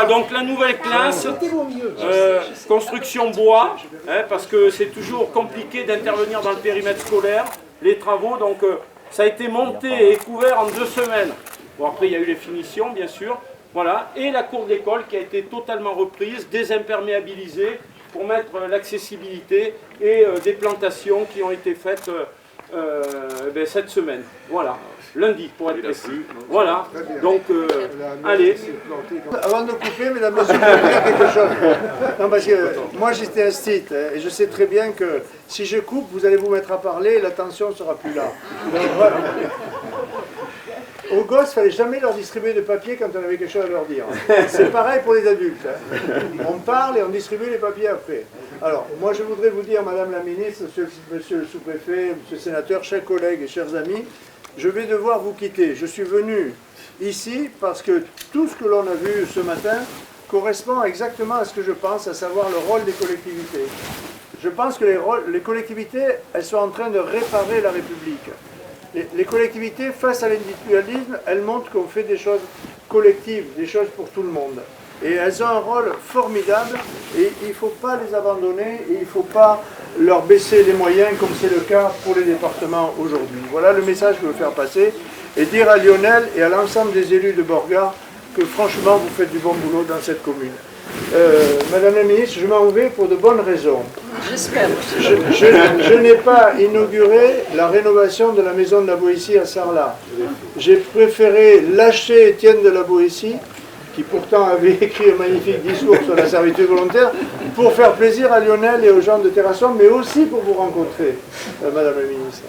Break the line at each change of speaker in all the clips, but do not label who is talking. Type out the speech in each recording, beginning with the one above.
Voilà, donc la nouvelle classe, construction bois, hein, parce que c'est toujours compliqué d'intervenir dans le périmètre scolaire, les travaux, donc ça a été monté et couvert en 2 semaines. Bon, après il y a eu les finitions, bien sûr, voilà, et la cour d'école qui a été totalement reprise, désimperméabilisée, pour mettre l'accessibilité et des plantations qui ont été faites cette semaine. Voilà, lundi pour être précis. Voilà, donc allez.
Avant de couper, mesdames, messieurs, je vais dire quelque chose. Non, parce que moi j'étais un site et je sais très bien que si je coupe, vous allez vous mettre à parler et l'attention ne sera plus là. Donc, voilà. Aux gosses, il ne fallait jamais leur distribuer de papier quand on avait quelque chose à leur dire. C'est pareil pour les adultes. On parle et on distribue les papiers après. Alors, moi je voudrais vous dire, Madame la Ministre, Monsieur le Sous-Préfet, Monsieur le Sénateur, chers collègues et chers amis, je vais devoir vous quitter. Je suis venu ici parce que tout ce que l'on a vu ce matin correspond exactement à ce que je pense, à savoir le rôle des collectivités. Je pense que les collectivités, elles sont en train de réparer la République. Les collectivités, face à l'individualisme, elles montrent qu'on fait des choses collectives, des choses pour tout le monde. Et elles ont un rôle formidable et il ne faut pas les abandonner et il ne faut pas leur baisser les moyens comme c'est le cas pour les départements aujourd'hui. Voilà le message que je veux faire passer et dire à Lionel et à l'ensemble des élus de Borgard que franchement vous faites du bon boulot dans cette commune. Madame la Ministre, je m'en vais pour de bonnes raisons.
J'espère.
Je n'ai pas inauguré la rénovation de la maison de la Boétie à Sarlat. J'ai préféré lâcher Étienne de la Boétie, qui pourtant avait écrit un magnifique discours sur la servitude volontaire, pour faire plaisir à Lionel et aux gens de Terrasson, mais aussi pour vous rencontrer, Madame la Ministre.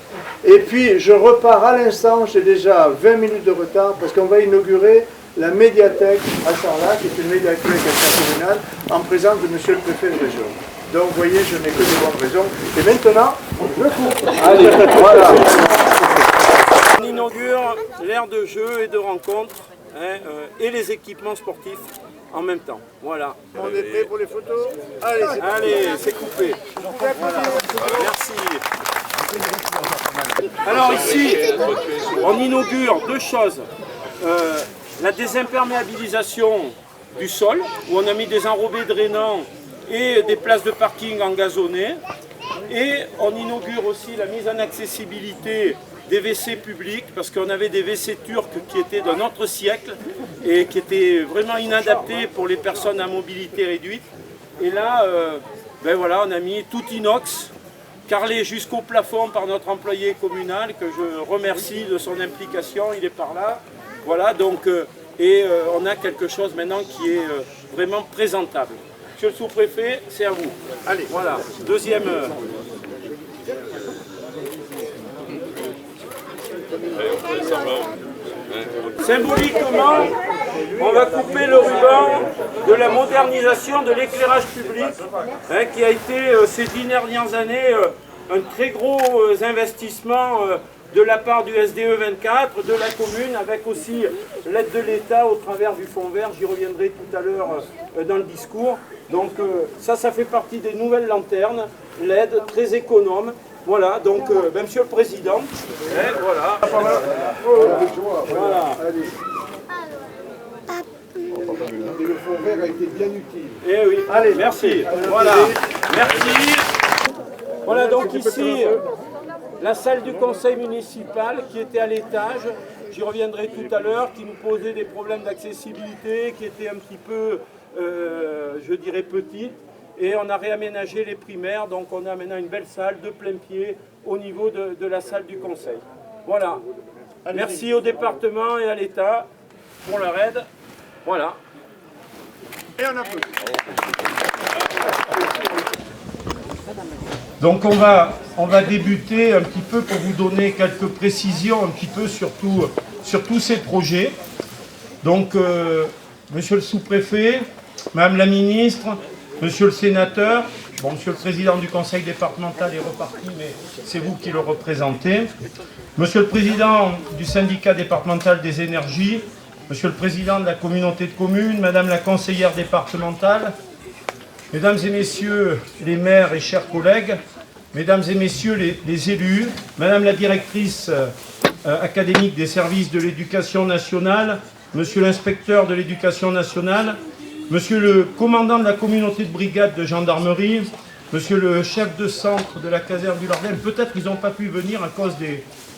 Et puis, je repars à l'instant, j'ai déjà 20 minutes de retard, parce qu'on va inaugurer la médiathèque à Sarlat, qui est une médiathèque intercommunale, en présence de Monsieur le Préfet de région. Donc, vous voyez, je n'ai que des bonnes raisons. Et maintenant, je coupe.
Allez, voilà. On inaugure l'aire de jeu et de rencontre et les équipements sportifs en même temps. Voilà.
On est prêt pour les photos?
Allez, c'est coupé. Merci. Alors ici, on inaugure 2 choses. La désimperméabilisation du sol, où on a mis des enrobés drainants et des places de parking engazonnées. Et on inaugure aussi la mise en accessibilité des WC publics, parce qu'on avait des WC turcs qui étaient d'un autre siècle et qui étaient vraiment inadaptés pour les personnes à mobilité réduite. Et là, voilà, on a mis tout inox, carrelé jusqu'au plafond par notre employé communal, que je remercie de son implication, il est par là. Voilà, donc, on a quelque chose maintenant qui est vraiment présentable. Monsieur le sous-préfet, c'est à vous. Allez, voilà, deuxième... Symboliquement, on va couper le ruban de la modernisation de l'éclairage public, qui a été ces 10 dernières années un très gros investissement de la part du SDE 24, de la commune, avec aussi l'aide de l'État au travers du fonds vert. J'y reviendrai tout à l'heure dans le discours. Donc ça fait partie des nouvelles lanternes, LED très économe. Voilà, donc, Monsieur le Président, voilà. Voilà.
Et le fond vert a été bien utile.
Eh oui, allez, merci. Voilà, merci. Voilà, donc ici, la salle du conseil municipal qui était à l'étage, j'y reviendrai tout à l'heure, qui nous posait des problèmes d'accessibilité, qui était un petit peu, je dirais, petite. Et on a réaménagé les primaires, donc on a maintenant une belle salle de plein pied au niveau de la salle du conseil. Voilà. Merci au département et à l'État pour leur aide. Voilà.
Et on applaudit.
Donc on va débuter un petit peu pour vous donner quelques précisions un petit peu sur tous ces projets. Donc, Monsieur le sous-préfet, Madame la ministre, Monsieur le sénateur, bon, Monsieur le président du conseil départemental est reparti, mais c'est vous qui le représentez. Monsieur le président du syndicat départemental des énergies, Monsieur le président de la communauté de communes, Madame la conseillère départementale, Mesdames et Messieurs les maires et chers collègues, Mesdames et Messieurs les élus, Madame la directrice académique des services de l'éducation nationale, Monsieur l'inspecteur de l'éducation nationale, monsieur le commandant de la communauté de brigade de gendarmerie, monsieur le chef de centre de la caserne du Lordem, peut-être qu'ils n'ont pas pu venir à cause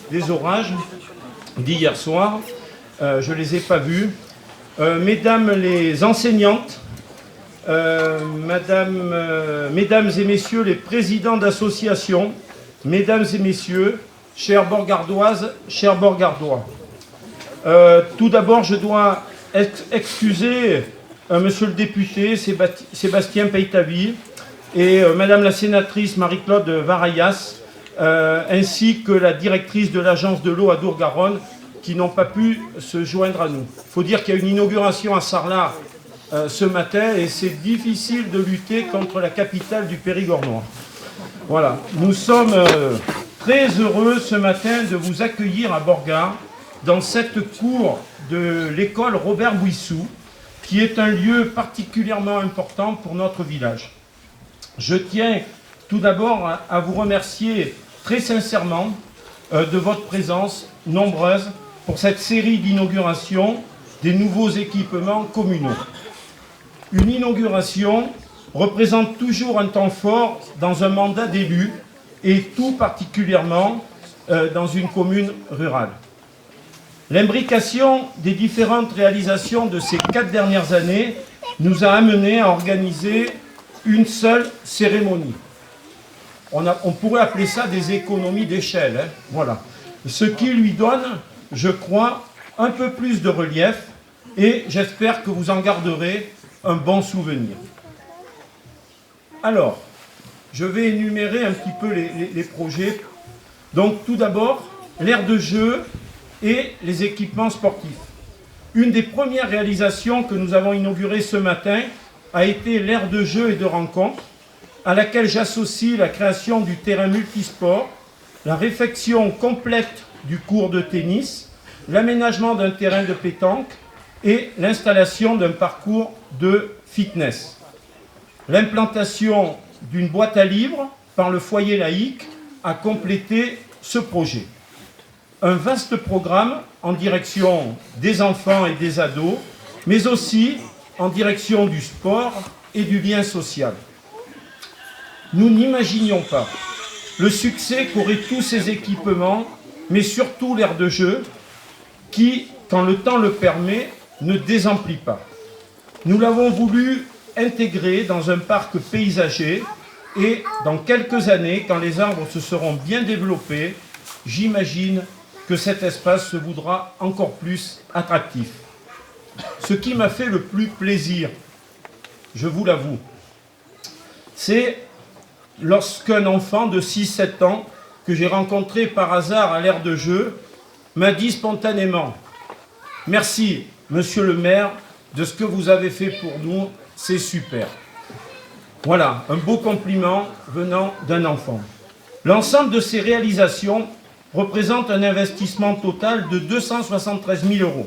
des orages d'hier soir, je ne les ai pas vus. Mesdames les enseignantes, mesdames et messieurs les présidents d'associations, mesdames et messieurs, chères Borgardoises, chers Borgardois. Tout d'abord, je dois excuser monsieur le député Sébastien Peitavi et madame la sénatrice Marie-Claude Varayas, ainsi que la directrice de l'agence de l'eau à Dour-Garonne, qui n'ont pas pu se joindre à nous. Il faut dire qu'il y a une inauguration à Sarlat ce matin et c'est difficile de lutter contre la capitale du Périgord noir. Voilà, nous sommes très heureux ce matin de vous accueillir à Borgard dans cette cour de l'école Robert Bouissou, qui est un lieu particulièrement important pour notre village. Je tiens tout d'abord à vous remercier très sincèrement de votre présence nombreuse pour cette série d'inauguration des nouveaux équipements communaux. Une inauguration représente toujours un temps fort dans un mandat d'élu et tout particulièrement dans une commune rurale. L'imbrication des différentes réalisations de ces 4 dernières années nous a amenés à organiser une seule cérémonie. On pourrait appeler ça des économies d'échelle, hein, voilà. Ce qui lui donne, je crois, un peu plus de relief et j'espère que vous en garderez un bon souvenir. Alors, je vais énumérer un petit peu les projets. Donc tout d'abord, l'aire de jeu et les équipements sportifs. Une des premières réalisations que nous avons inaugurées ce matin a été l'aire de jeu et de rencontre, à laquelle j'associe la création du terrain multisport, la réfection complète du court de tennis, l'aménagement d'un terrain de pétanque et l'installation d'un parcours de fitness. L'implantation d'une boîte à livres par le foyer laïque a complété ce projet. Un vaste programme en direction des enfants et des ados, mais aussi en direction du sport et du lien social. Nous n'imaginions pas le succès qu'auraient tous ces équipements, mais surtout l'aire de jeu, qui, quand le temps le permet, ne désemplit pas. Nous l'avons voulu intégrer dans un parc paysager et dans quelques années, quand les arbres se seront bien développés, j'imagine que cet espace se voudra encore plus attractif. Ce qui m'a fait le plus plaisir, je vous l'avoue, c'est lorsqu'un enfant de 6-7 ans que j'ai rencontré par hasard à l'aire de jeu m'a dit spontanément « Merci, monsieur le maire, de ce que vous avez fait pour nous, c'est super ». Voilà, un beau compliment venant d'un enfant. L'ensemble de ces réalisations représente un investissement total de 273 000 €.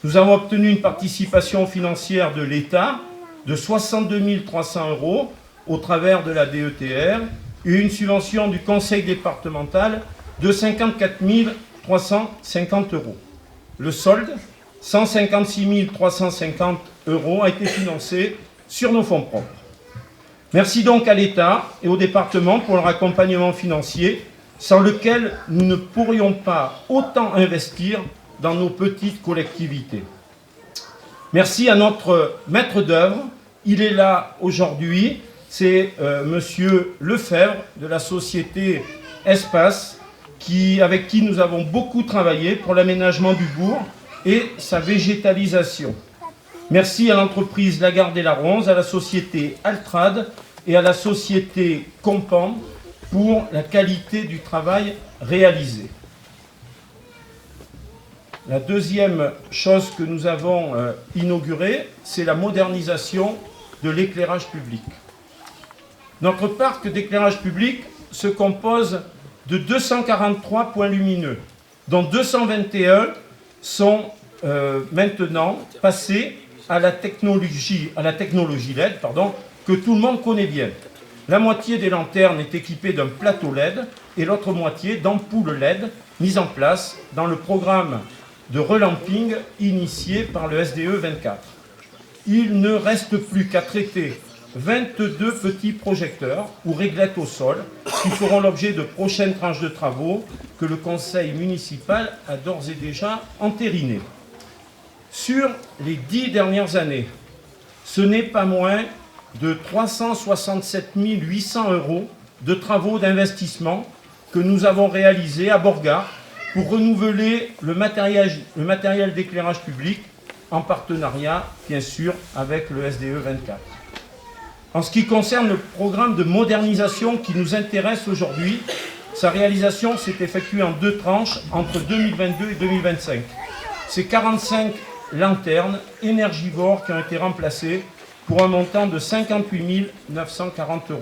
Nous avons obtenu une participation financière de l'État de 62 300 € au travers de la DETR et une subvention du conseil départemental de 54 350 €. Le solde, 156 350 €, a été financé sur nos fonds propres. Merci donc à l'État et au département pour leur accompagnement financier, sans lequel nous ne pourrions pas autant investir dans nos petites collectivités. Merci à notre maître d'œuvre, il est là aujourd'hui, c'est monsieur Lefebvre de la société Espace, avec qui nous avons beaucoup travaillé pour l'aménagement du bourg et sa végétalisation. Merci à l'entreprise Lagarde et Laronze, à la société Altrad et à la société Compan pour la qualité du travail réalisé. La deuxième chose que nous avons inaugurée, c'est la modernisation de l'éclairage public. Notre parc d'éclairage public se compose de 243 points lumineux, dont 221 sont maintenant passés à la technologie LED, que tout le monde connaît bien. La moitié des lanternes est équipée d'un plateau LED et l'autre moitié d'ampoules LED mises en place dans le programme de relamping initié par le SDE 24. il ne reste plus qu'à traiter 22 petits projecteurs ou réglettes au sol qui feront l'objet de prochaines tranches de travaux que le conseil municipal a d'ores et déjà entérinées. Sur les 10 dernières années, ce n'est pas moins de 367 800 € de travaux d'investissement que nous avons réalisés à Borgard pour renouveler le matériel d'éclairage public en partenariat, bien sûr, avec le SDE 24. En ce qui concerne le programme de modernisation qui nous intéresse aujourd'hui, sa réalisation s'est effectuée en 2 tranches entre 2022 et 2025. C'est 45 lanternes énergivores qui ont été remplacées pour un montant de 58 940 €,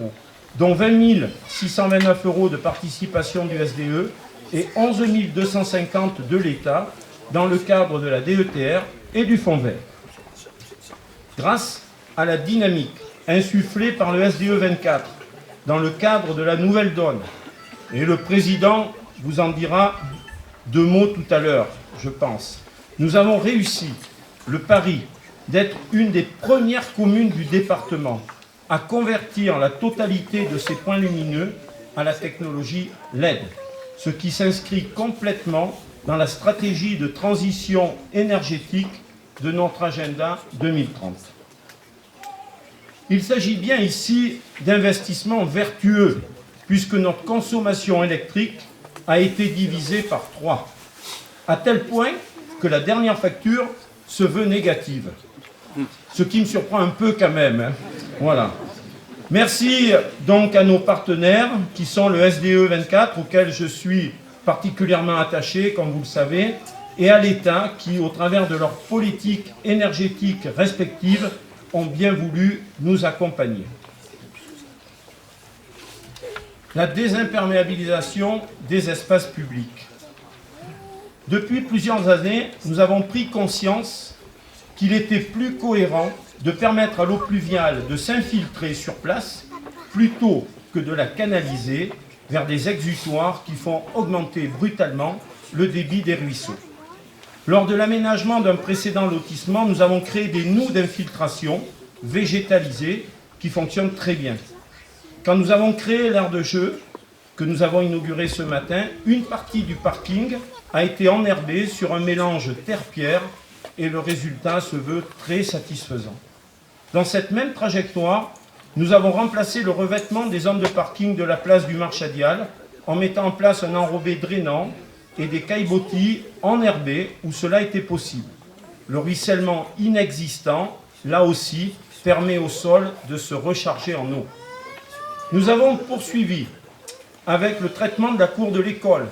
dont 20 629 € de participation du SDE et 11 250 de l'État dans le cadre de la DETR et du Fonds vert. Grâce à la dynamique insufflée par le SDE 24 dans le cadre de la nouvelle donne, et le président vous en dira 2 mots tout à l'heure, je pense, nous avons réussi le pari d'être une des premières communes du département à convertir la totalité de ces points lumineux à la technologie LED, ce qui s'inscrit complètement dans la stratégie de transition énergétique de notre agenda 2030. Il s'agit bien ici d'investissements vertueux, puisque notre consommation électrique a été divisée par 3, à tel point que la dernière facture se veut négative. Ce qui me surprend un peu quand même. Hein. Voilà. Merci donc à nos partenaires qui sont le SDE 24, auquel je suis particulièrement attaché, comme vous le savez, et à l'État qui, au travers de leurs politiques énergétiques respectives, ont bien voulu nous accompagner. La désimperméabilisation des espaces publics. Depuis plusieurs années, nous avons pris conscience qu'il était plus cohérent de permettre à l'eau pluviale de s'infiltrer sur place plutôt que de la canaliser vers des exutoires qui font augmenter brutalement le débit des ruisseaux. Lors de l'aménagement d'un précédent lotissement, nous avons créé des noues d'infiltration végétalisées qui fonctionnent très bien. Quand nous avons créé l'aire de jeu, que nous avons inauguré ce matin, une partie du parking a été enherbée sur un mélange terre-pierre et le résultat se veut très satisfaisant. Dans cette même trajectoire, nous avons remplacé le revêtement des zones de parking de la place du Marchadial en mettant en place un enrobé drainant et des caillebotis enherbés où cela était possible. Le ruissellement inexistant, là aussi, permet au sol de se recharger en eau. Nous avons poursuivi avec le traitement de la cour de l'école,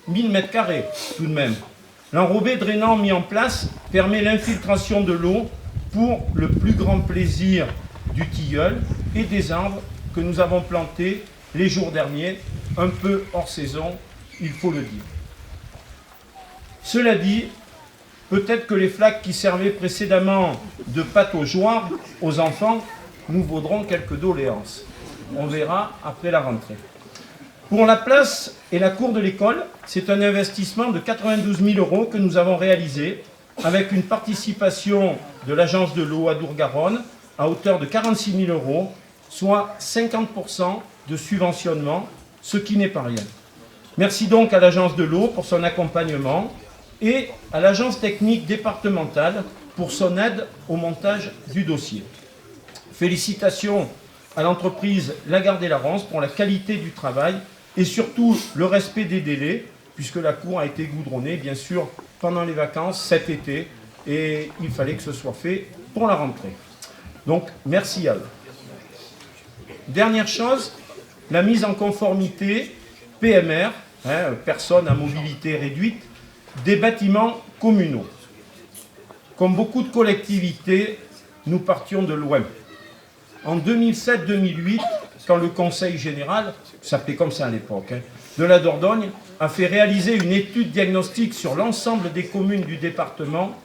1000 m² tout de même. L'enrobé drainant mis en place permet l'infiltration de l'eau pour le plus grand plaisir du tilleul et des arbres que nous avons plantés les jours derniers, un peu hors saison, il faut le dire. Cela dit, peut-être que les flaques qui servaient précédemment de pâte aux joies aux enfants nous vaudront quelques doléances. On verra après la rentrée. Pour la place et la cour de l'école, c'est un investissement de 92 000 € que nous avons réalisé avec une participation de l'agence de l'eau Adour-Garonne à hauteur de 46 000 €, soit 50% de subventionnement, ce qui n'est pas rien. Merci donc à l'agence de l'eau pour son accompagnement et à l'agence technique départementale pour son aide au montage du dossier. Félicitations à l'entreprise Lagardère-Larance pour la qualité du travail et surtout le respect des délais, puisque la cour a été goudronnée, bien sûr, pendant les vacances cet été, et il fallait que ce soit fait pour la rentrée. Donc, merci à eux. Dernière chose, la mise en conformité PMR, personnes à mobilité réduite, des bâtiments communaux. Comme beaucoup de collectivités, nous partions de loin. En 2007-2008, quand le Conseil général, ça s'appelait comme ça à l'époque, de la Dordogne, a fait réaliser une étude diagnostique sur l'ensemble des communes du département,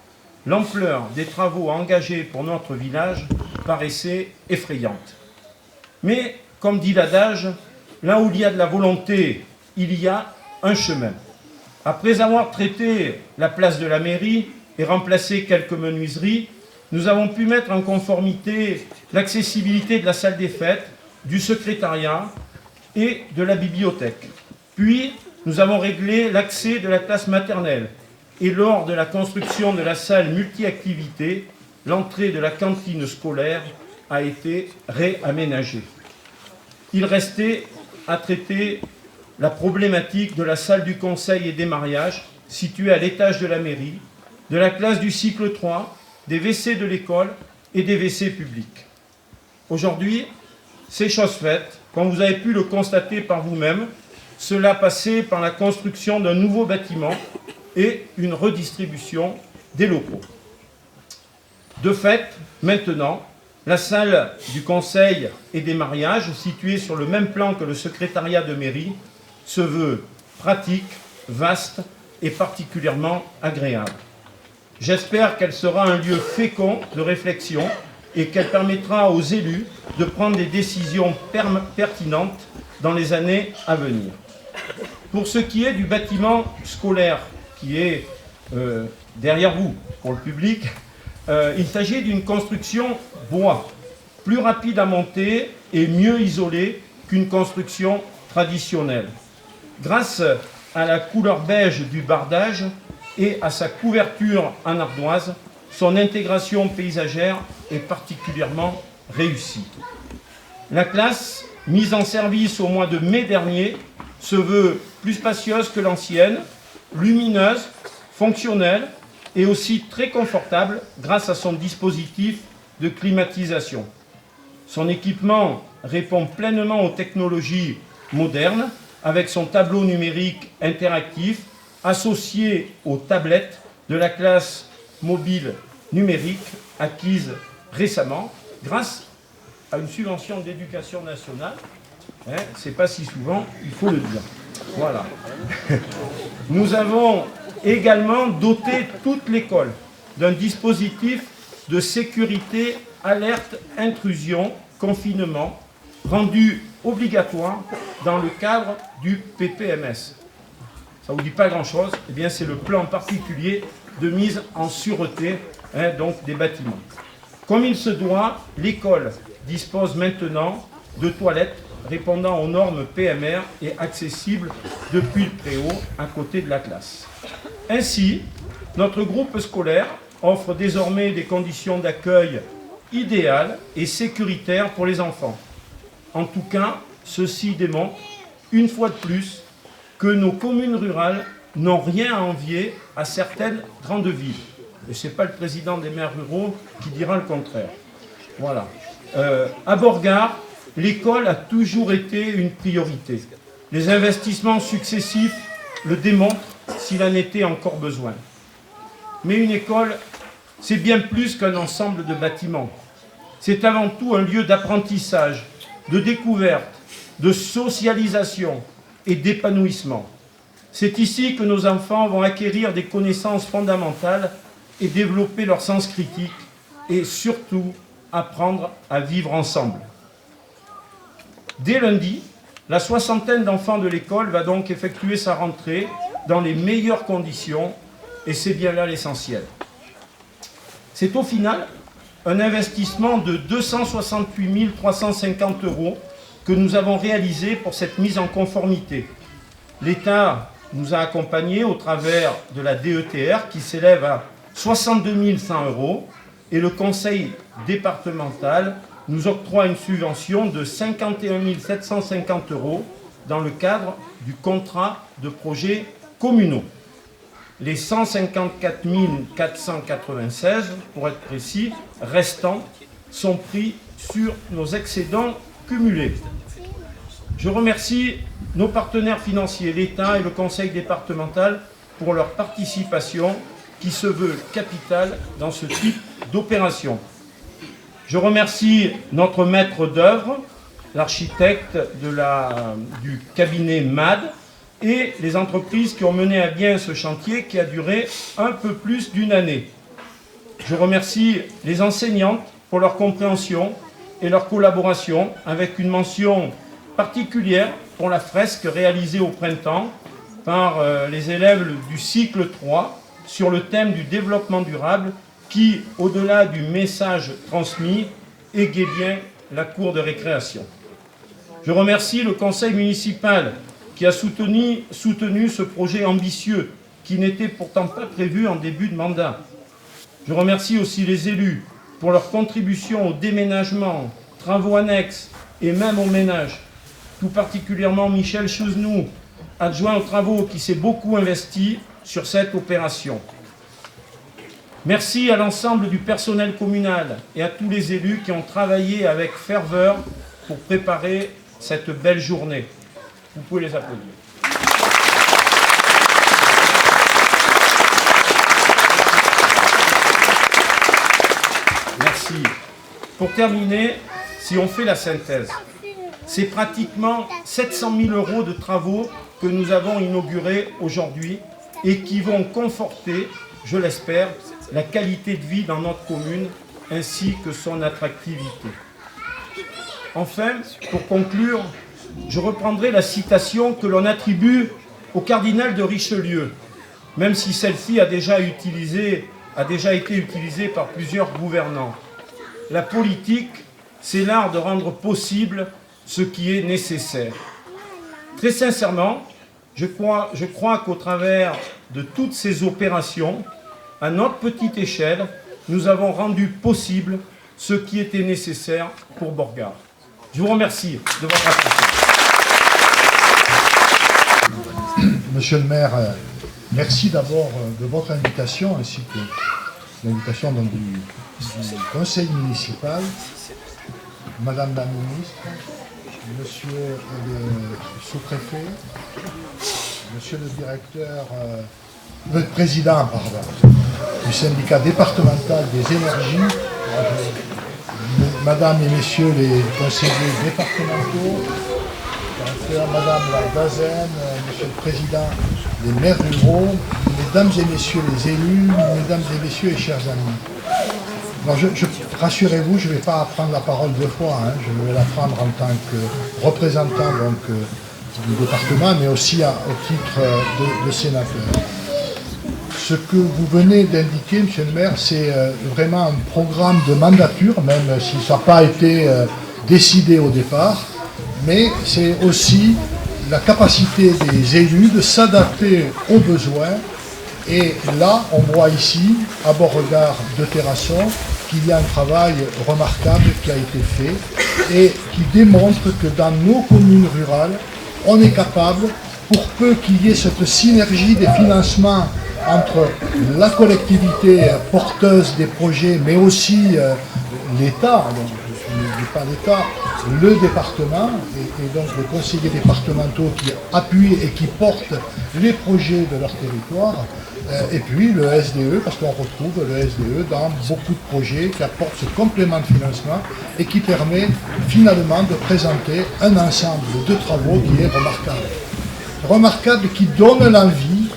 l'ampleur des travaux engagés pour notre village paraissait effrayante. Mais, comme dit l'adage, là où il y a de la volonté, il y a un chemin. Après avoir traité la place de la mairie et remplacé quelques menuiseries, nous avons pu mettre en conformité l'accessibilité de la salle des fêtes, du secrétariat et de la bibliothèque. Puis, nous avons réglé l'accès de la classe maternelle. Et lors de la construction de la salle multi-activité, l'entrée de la cantine scolaire a été réaménagée. Il restait à traiter la problématique de la salle du conseil et des mariages, située à l'étage de la mairie, de la classe du cycle 3, des WC de l'école et des WC publics. Aujourd'hui, c'est chose faite, comme vous avez pu le constater par vous-même. Cela passait par la construction d'un nouveau bâtiment et une redistribution des locaux. De fait, maintenant, la salle du conseil et des mariages, située sur le même plan que le secrétariat de mairie, se veut pratique, vaste et particulièrement agréable. J'espère qu'elle sera un lieu fécond de réflexion et qu'elle permettra aux élus de prendre des décisions pertinentes dans les années à venir. Pour ce qui est du bâtiment scolaire qui est derrière vous, pour le public, il s'agit d'une construction bois, plus rapide à monter et mieux isolée qu'une construction traditionnelle. Grâce à la couleur beige du bardage et à sa couverture en ardoise, son intégration paysagère est particulièrement réussie. La classe, mise en service au mois de mai dernier, se veut plus spacieuse que l'ancienne, lumineuse, fonctionnelle et aussi très confortable grâce à son dispositif de climatisation. Son équipement répond pleinement aux technologies modernes avec son tableau numérique interactif associé aux tablettes de la classe mobile numérique acquise récemment grâce à une subvention d'éducation nationale. C'est pas si souvent, il faut le dire. Voilà. Nous avons également doté toute l'école d'un dispositif de sécurité, alerte, intrusion, confinement, rendu obligatoire dans le cadre du PPMS. Ça ne vous dit pas grand-chose, eh bien c'est le plan particulier de mise en sûreté donc des bâtiments. Comme il se doit, l'école dispose maintenant de toilettes répondant aux normes PMR et accessibles depuis le préau à côté de la classe. Ainsi, notre groupe scolaire offre désormais des conditions d'accueil idéales et sécuritaires pour les enfants. En tout cas, ceci démontre, une fois de plus, que nos communes rurales n'ont rien à envier à certaines grandes villes. Et ce n'est pas le président des maires ruraux qui dira le contraire. Voilà. À Borgard, l'école a toujours été une priorité. Les investissements successifs le démontrent s'il en était encore besoin. Mais une école, c'est bien plus qu'un ensemble de bâtiments. C'est avant tout un lieu d'apprentissage, de découverte, de socialisation et d'épanouissement. C'est ici que nos enfants vont acquérir des connaissances fondamentales et développer leur sens critique et surtout apprendre à vivre ensemble. Dès lundi, la soixantaine d'enfants de l'école va donc effectuer sa rentrée dans les meilleures conditions et c'est bien là l'essentiel. C'est au final un investissement de 268 350 € que nous avons réalisé pour cette mise en conformité. L'État nous a accompagnés au travers de la DETR qui s'élève à 62 100 € et le conseil départemental nous octroie une subvention de 51 750 € dans le cadre du contrat de projets communaux. Les 154 496, pour être précis, restants, sont pris sur nos excédents cumulés. Je remercie nos partenaires financiers, l'État et le conseil départemental, pour leur participation qui se veut capitale dans ce type d'opération. Je remercie notre maître d'œuvre, l'architecte du cabinet MAD, et les entreprises qui ont mené à bien ce chantier qui a duré un peu plus d'une année. Je remercie les enseignantes pour leur compréhension et leur collaboration, avec une mention particulière pour la fresque réalisée au printemps par les élèves du cycle 3 sur le thème du développement durable qui, au-delà du message transmis, égaye bien la cour de récréation. Je remercie le conseil municipal qui a soutenu ce projet ambitieux qui n'était pourtant pas prévu en début de mandat. Je remercie aussi les élus pour leur contribution au déménagement, travaux annexes et même au ménage. Tout particulièrement Michel Chouznou, adjoint aux travaux, qui s'est beaucoup investi sur cette opération. Merci à l'ensemble du personnel communal et à tous les élus qui ont travaillé avec ferveur pour préparer cette belle journée. Vous pouvez les applaudir. Merci. Pour terminer, si on fait la synthèse, c'est pratiquement 700 000 € de travaux que nous avons inaugurés aujourd'hui et qui vont conforter, je l'espère, la qualité de vie dans notre commune ainsi que son attractivité. Enfin, pour conclure, je reprendrai la citation que l'on attribue au cardinal de Richelieu, même si celle-ci a déjà été utilisée par plusieurs gouvernants. La politique, c'est l'art de rendre possible ce qui est nécessaire. Très sincèrement, je crois qu'au travers de toutes ces opérations, à notre petite échelle, nous avons rendu possible ce qui était nécessaire pour Borgard. Je vous remercie de votre attention.
Monsieur le maire, merci d'abord de votre invitation ainsi que l'invitation du conseil municipal, madame la ministre, monsieur le sous-préfet, monsieur le directeur, le président du syndicat départemental des énergies, madame et messieurs les conseillers départementaux, madame la Dazen, monsieur le président des maires ruraux, mesdames et messieurs les élus, mesdames et messieurs les chers amis. Alors rassurez-vous, je ne vais pas prendre la parole deux fois, hein, je vais la prendre en tant que représentant du département, mais aussi au titre de sénateur. Ce que vous venez d'indiquer, monsieur le maire, c'est vraiment un programme de mandature, même si ça n'a pas été décidé au départ, mais c'est aussi la capacité des élus de s'adapter aux besoins. Et là, on voit ici, à Beauregard de Terrasson, qu'il y a un travail remarquable qui a été fait et qui démontre que dans nos communes rurales, on est capable, pour peu qu'il y ait cette synergie des financements entre la collectivité porteuse des projets, mais aussi l'État, je ne dis pas l'État, le département, et donc les conseillers départementaux qui appuient et qui portent les projets de leur territoire, et puis le SDE, parce qu'on retrouve le SDE dans beaucoup de projets qui apportent ce complément de financement et qui permet finalement de présenter un ensemble de travaux qui est remarquable. Remarquable, qui donne l'envie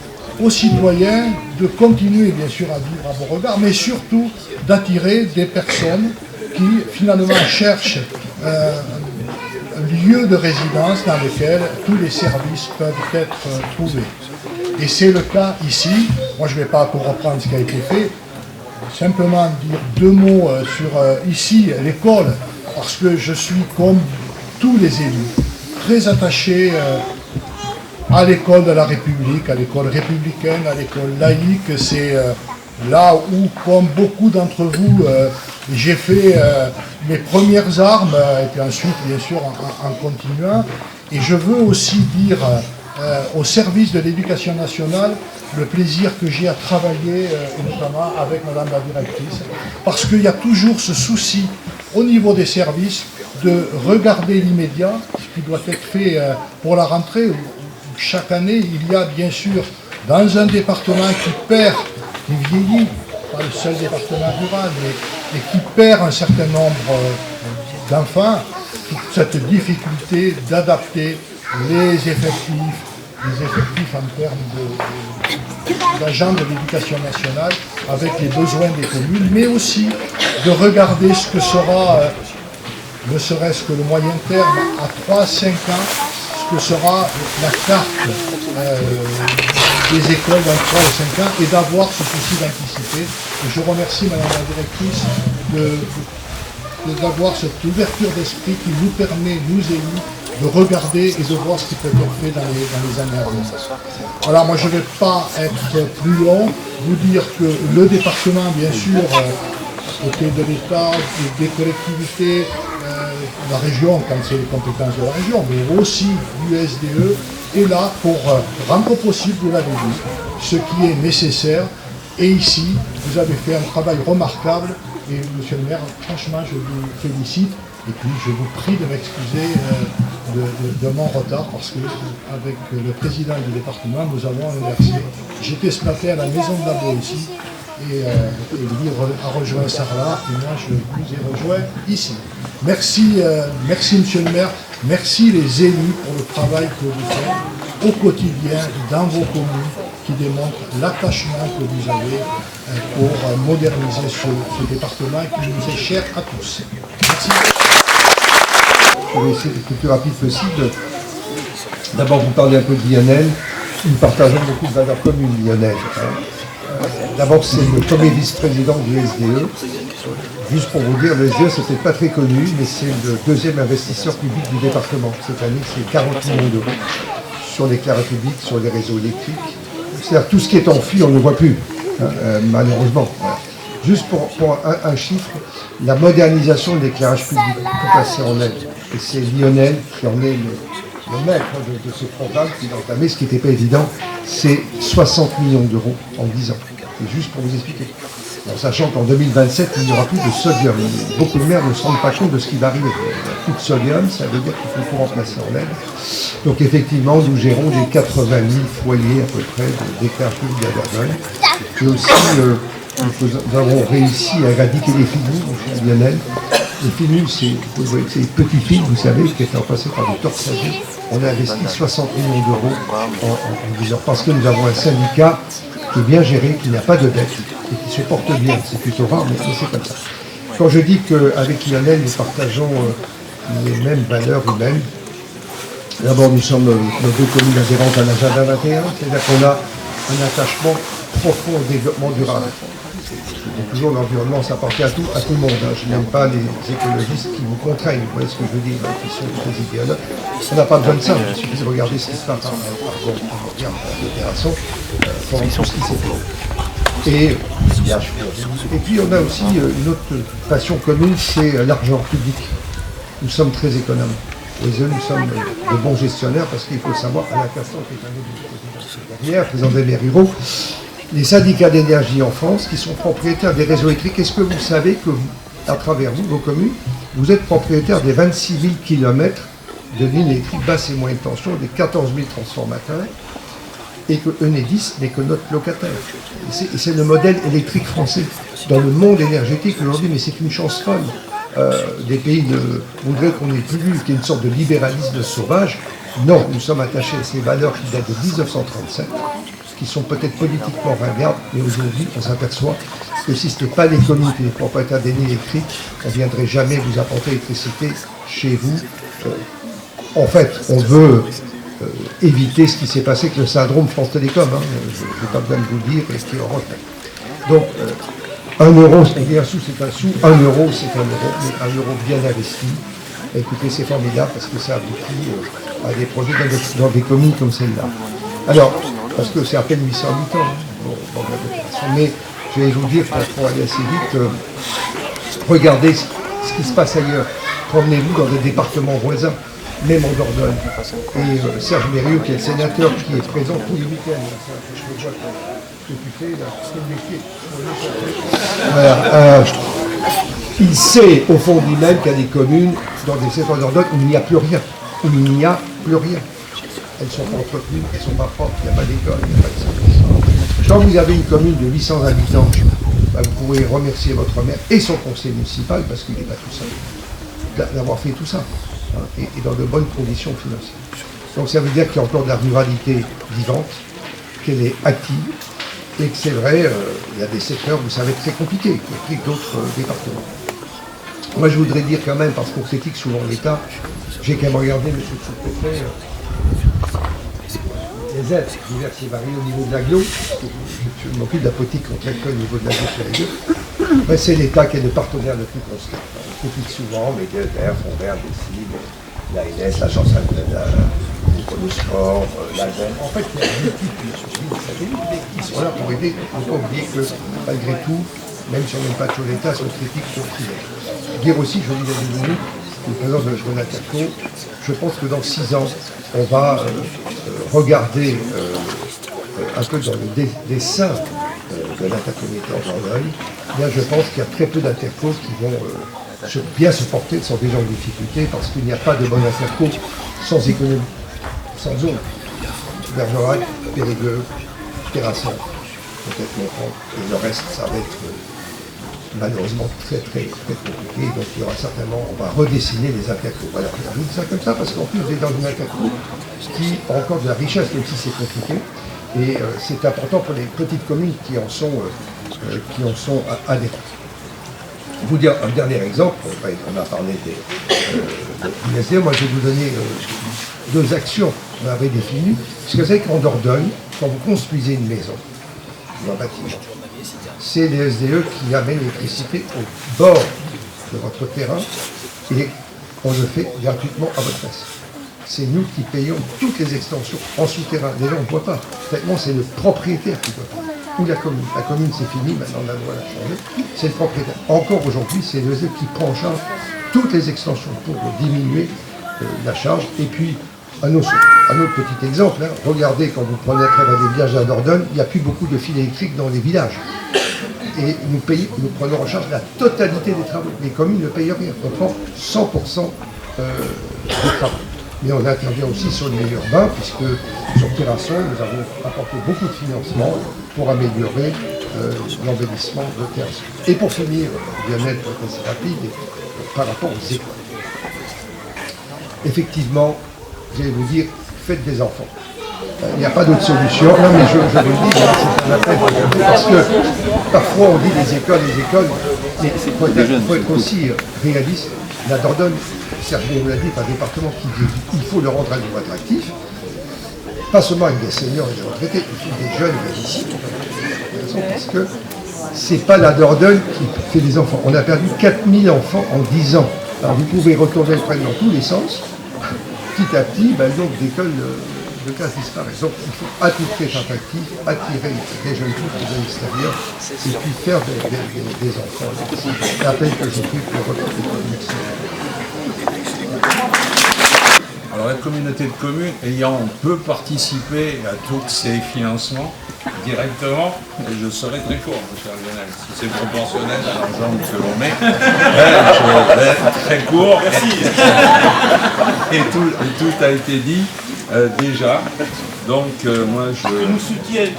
aux citoyens de continuer bien sûr à vivre à Beauregard, mais surtout d'attirer des personnes qui finalement cherchent un lieu de résidence dans lequel tous les services peuvent être trouvés. Et c'est le cas ici. Moi je ne vais pas tout reprendre ce qui a été fait, simplement dire deux mots sur ici l'école, parce que je suis comme tous les élus très attaché à l'école de la République, à l'école républicaine, à l'école laïque. C'est là où, comme beaucoup d'entre vous, j'ai fait mes premières armes, et puis ensuite, bien sûr, en continuant. Et je veux aussi dire au service de l'éducation nationale le plaisir que j'ai à travailler, et notamment avec madame la directrice, parce qu'il y a toujours ce souci au niveau des services de regarder l'immédiat, ce qui doit être fait pour la rentrée. Chaque année, il y a bien sûr, dans un département qui perd, qui vieillit, pas le seul département rural, mais qui perd un certain nombre d'enfants, toute cette difficulté d'adapter les effectifs en termes d'agents de l'éducation nationale avec les besoins des communes, mais aussi de regarder ce que sera, ne serait-ce que le moyen terme, à 3-5 ans, que sera la carte des écoles dans 3 ou 5 ans et d'avoir ce souci d'anticiper. Et je remercie Madame la Directrice d'avoir cette ouverture d'esprit qui nous permet, nous élus, de regarder et de voir ce qui peut être fait dans les années à venir. Alors moi je ne vais pas être plus long, vous dire que le département, bien sûr, côté de l'État, des collectivités, la région, quand c'est les compétences de la région, mais aussi l'USDE, est là pour rendre possible, vous l'avez dit, ce qui est nécessaire. Et ici, vous avez fait un travail remarquable. Et monsieur le maire, franchement, je vous félicite. Et puis, je vous prie de m'excuser de mon retard, parce qu'avec le président du département, nous avons inversé. J'étais ce matin à la maison de la Baie ici, et lui a rejoint Sarlat, et moi, je vous ai rejoint ici. Merci, merci monsieur le maire, merci les élus pour le travail que vous faites au quotidien dans vos communes, qui démontre l'attachement que vous avez pour moderniser ce département qui nous est cher à tous. Merci.
Je vais essayer d'être le plus rapide possible. D'abord, vous parlez un peu de Lionel. Nous partageons beaucoup de valeurs communes, Lionel. D'abord, c'est le premier vice-président du SDE. Juste pour vous dire, le SDE, c'est peut-être pas très connu, mais c'est le deuxième investisseur public du département. Cette année, c'est 40 millions d'euros sur l'éclairage public, sur les réseaux électriques. C'est-à-dire tout ce qui est enfui, on ne le voit plus, malheureusement. Voilà. Juste pour un chiffre, la modernisation de l'éclairage public, tout passé en aide. Et c'est Lionel qui en est le maître de ce programme qui l'a entamé, ce qui n'était pas évident, c'est 60 millions d'euros en 10 ans. C'est juste pour vous expliquer. En sachant qu'en 2027, il n'y aura plus de sodium. Beaucoup de maires ne se rendent pas compte de ce qui va arriver. Il n'y a plus de sodium, ça veut dire qu'il faut tout remplacer en LED. Donc effectivement, nous gérons les 80 000 foyers à peu près d'éclairage public à Dordogne. Et aussi, nous avons réussi à éradiquer les filous, mon Lionel. Les filous, c'est les petits fils, vous savez, qui étaient passés par des torsagers. On a investi 60 millions d'euros en 10 ans, parce que nous avons un syndicat qui est bien géré, qui n'a pas de dette et qui se porte bien. C'est plutôt rare, mais c'est comme ça. Quand je dis qu'avec Lionel, nous partageons les mêmes valeurs humaines, d'abord nous sommes nos deux communes adhérentes à l'agenda 21, c'est-à-dire qu'on a un attachement profond au développement durable. Et toujours l'environnement, ça appartient à tout le monde. Je n'aime pas les écologistes qui vous contraignent, vous voyez ce que je veux dire, qui sont très idéologues. On n'a pas besoin de ça, il suffit de regarder ce qui se passe l'opération, pour tout ce qui s'est fait. Et puis on a aussi une autre passion commune, c'est l'argent public. Nous sommes très économes. Les jeunes, nous sommes de bons gestionnaires, parce qu'il faut savoir, à la Castan, qui est un des derniers, président des maires ruraux, les syndicats d'énergie en France qui sont propriétaires des réseaux électriques. Est-ce que vous savez que, à travers vous, vos communes, vous êtes propriétaires des 26 000 km de lignes électriques basse et moyenne tension, des 14 000 transformateurs, et que Enedis n'est que notre locataire. Et c'est le modèle électrique français. Dans le monde énergétique aujourd'hui, mais c'est une chance folle. Des pays voudraient qu'on ait plus, qu'il y ait une sorte de libéralisme sauvage. Non, nous sommes attachés à ces valeurs qui datent de 1937, qui sont peut-être politiquement ringardes, mais aujourd'hui, on s'aperçoit que si ce n'était pas les communes et les propriétaires des lignes électriques, on ne viendrait jamais vous apporter l'électricité chez vous. En fait, on veut éviter ce qui s'est passé avec le syndrome France Télécom. Je n'ai pas besoin de vous le dire, et ce qui est orange. Donc, 1 euro, c'est un sou, c'est un sou. 1 euro, c'est 1 euro, mais 1 euro bien investi. Écoutez, c'est formidable parce que ça aboutit à des projets dans des communes comme celle-là. Alors, parce que c'est à peine 800 habitants, mais je vais vous dire, pour aller assez vite, regardez ce qui se passe ailleurs. Promenez-vous dans des départements voisins, même en Dordogne. Et Serge Mérieux, qui est le sénateur, qui est présent tous les week-ends, je vois ce que tu fais là, c'est le métier. Voilà, il sait au fond lui-même qu'il y a des communes dans des secteurs de Dordogne où il n'y a plus rien. Où il n'y a plus rien. Elles sont pas entretenues, elles ne sont pas propres, il n'y a pas d'école, il n'y a pas de service. Quand vous avez une commune de 800 habitants, vous pouvez remercier votre maire et son conseil municipal, parce qu'il n'est pas tout seul, d'avoir fait tout ça, et dans de bonnes conditions financières. Donc ça veut dire qu'il y a encore de la ruralité vivante, qu'elle est active, et que c'est vrai, il y a des secteurs, vous savez, très compliqués, y compris d'autres départements. Moi je voudrais dire quand même, parce qu'on critique souvent l'État, j'ai quand même regardé, monsieur le sous-préfet, des aides diverses et variées au niveau de l'agglo. Je m'occupe de la politique contre au niveau de l'agglo sur les deux. Ben, c'est l'État qui est le partenaire le plus constant. On profite souvent, mais DER, Fonds Vert, DECID, l'ANS, l'Agence pour le sport, l'ADEME. En fait, il y a une multitude qui sont là pour aider. Il ne faut pas oublier que, malgré tout, même si on n'aime pas toujours l'État, c'est une critique pour privé. Dire aussi, je vous dis dans 10 minutes, le président de l'Interco, je pense que dans 6 ans, on va regarder un peu dans le dessin de l'intercommunauté en Dordogne. Là, je pense qu'il y a très peu d'intercos qui vont bien se porter, sont déjà en difficulté, parce qu'il n'y a pas de bonne interco sans économie, sans zone. Bergerac, Périgueux, Terrasson, peut-être Montfort, et le reste, ça va être malheureusement très compliqué. Donc il y aura certainement, on va redessiner les intercos. Voilà, je dis ça comme ça parce qu'en plus, on est dans une interco qui a encore de la richesse, même si c'est compliqué. Et c'est important pour les petites communes qui en sont adhérentes. Je vous dire un dernier exemple, on a parlé de l'ISD, moi je vais vous donner 2 actions qu'on avait définies. Parce que vous savez qu'en Dordogne, quand vous construisez une maison, ou un bâtiment, c'est les SDE qui amènent l'électricité au bord de votre terrain et on le fait gratuitement à votre place. C'est nous qui payons toutes les extensions en souterrain. Déjà, on ne voit pas. Tellement c'est le propriétaire qui doit payer. Ou la commune. La commune, c'est fini, maintenant la loi l'a changé. C'est le propriétaire. Encore aujourd'hui, c'est le SDE qui prend en charge toutes les extensions pour diminuer la charge. Et puis, un autre petit exemple, hein. Regardez, quand vous prenez à travers des villages à Dordogne, il n'y a plus beaucoup de fils électriques dans les villages. Et nous prenons en charge la totalité des travaux. Les communes ne payent rien. On prend 100% des travaux. Mais on intervient aussi sur le milieu urbain, puisque sur Terrasson, nous avons apporté beaucoup de financement pour améliorer l'embellissement de Terrasson. Et pour finir, bien-être assez rapide, par rapport aux écoles. Effectivement, je vais vous dire, faites des enfants. Il n'y a pas d'autre solution. Non, mais je vous le dis, c'est un appel parce que parfois on dit les écoles, mais il faut être aussi réaliste. La Dordogne, Serge vous l'a dit, est un département qui vieillit. Il faut le rendre à nouveau attractif. Pas seulement avec des seniors et des retraités, il faut des jeunes ici. Parce que c'est pas la Dordogne qui fait des enfants. On a perdu 4000 enfants en 10 ans. Alors vous pouvez retourner le train dans tous les sens. Petit à petit, le nombre d'écoles de classe disparaît. Donc il faut à tout prix être attractif, attirer des jeunes filles de l'extérieur et puis faire des enfants. C'est la peine que je fais pour retrouver le médecin.
Alors la communauté de communes peut participer à tous ces financements directement, et je serai très court, cher Lionel, si c'est proportionnel à l'argent que l'on met, je vais être très court, et tout a été dit déjà, donc moi je...
Tu nous soutiens,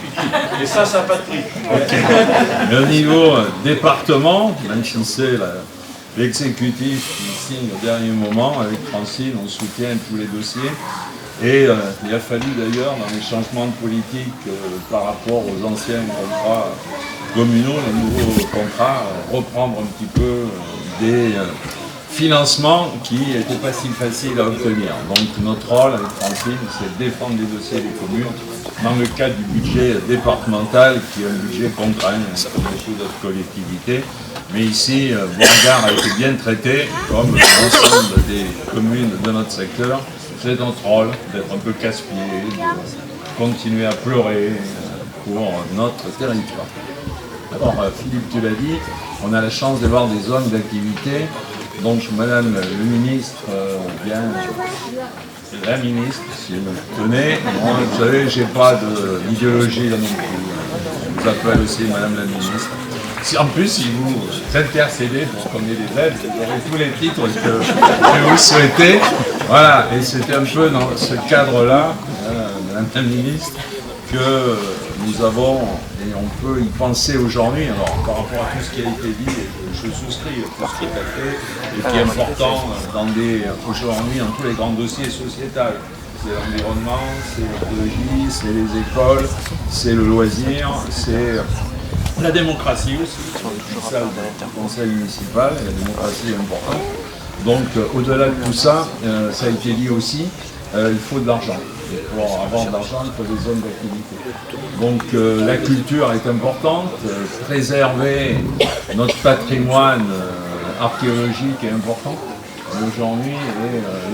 et ça n'a pas de prix.
Okay. Mais au niveau département, même si c'est l'exécutif qui signe au dernier moment, avec Francine, on soutient tous les dossiers. Et il a fallu d'ailleurs, dans les changements de politique par rapport aux anciens contrats communaux, les nouveaux contrats, reprendre un petit peu des financements qui n'étaient pas si faciles à obtenir. Donc notre rôle avec Francine, c'est de défendre les dossiers des communes dans le cadre du budget départemental, qui est un budget contraint comme beaucoup d'autres collectivités. Mais ici, Bourgard a été bien traité, comme l'ensemble des communes de notre secteur. C'est notre rôle d'être un peu casse-pied, de continuer à pleurer pour notre territoire. Alors, Philippe, tu l'as dit, on a la chance d'avoir des zones d'activité. Donc, Madame le ministre vient, la ministre, si vous tenez. Moi, vous savez, j'ai pas d'idéologie là non plus. Je vous appelle aussi Madame la ministre. Si en plus, si vous intercédez pour qu'on ait des aides, vous aurez tous les titres que vous souhaitez. Voilà, et c'était un peu dans ce cadre-là, Madame la ministre, que nous avons, et on peut y penser aujourd'hui, alors par rapport à tout ce qui a été dit, je souscris à tout ce qui est fait, et qui est important aujourd'hui dans tous les grands dossiers sociétals. C'est l'environnement, c'est l'écologie, c'est les écoles, c'est le loisir, c'est la démocratie aussi, c'est ça le conseil municipal, la démocratie est importante. Donc au-delà de tout ça, ça a été dit aussi, il faut de l'argent. Et pour avoir de l'argent, il faut des zones d'activité. Donc la culture est importante, préserver notre patrimoine archéologique est important. Aujourd'hui,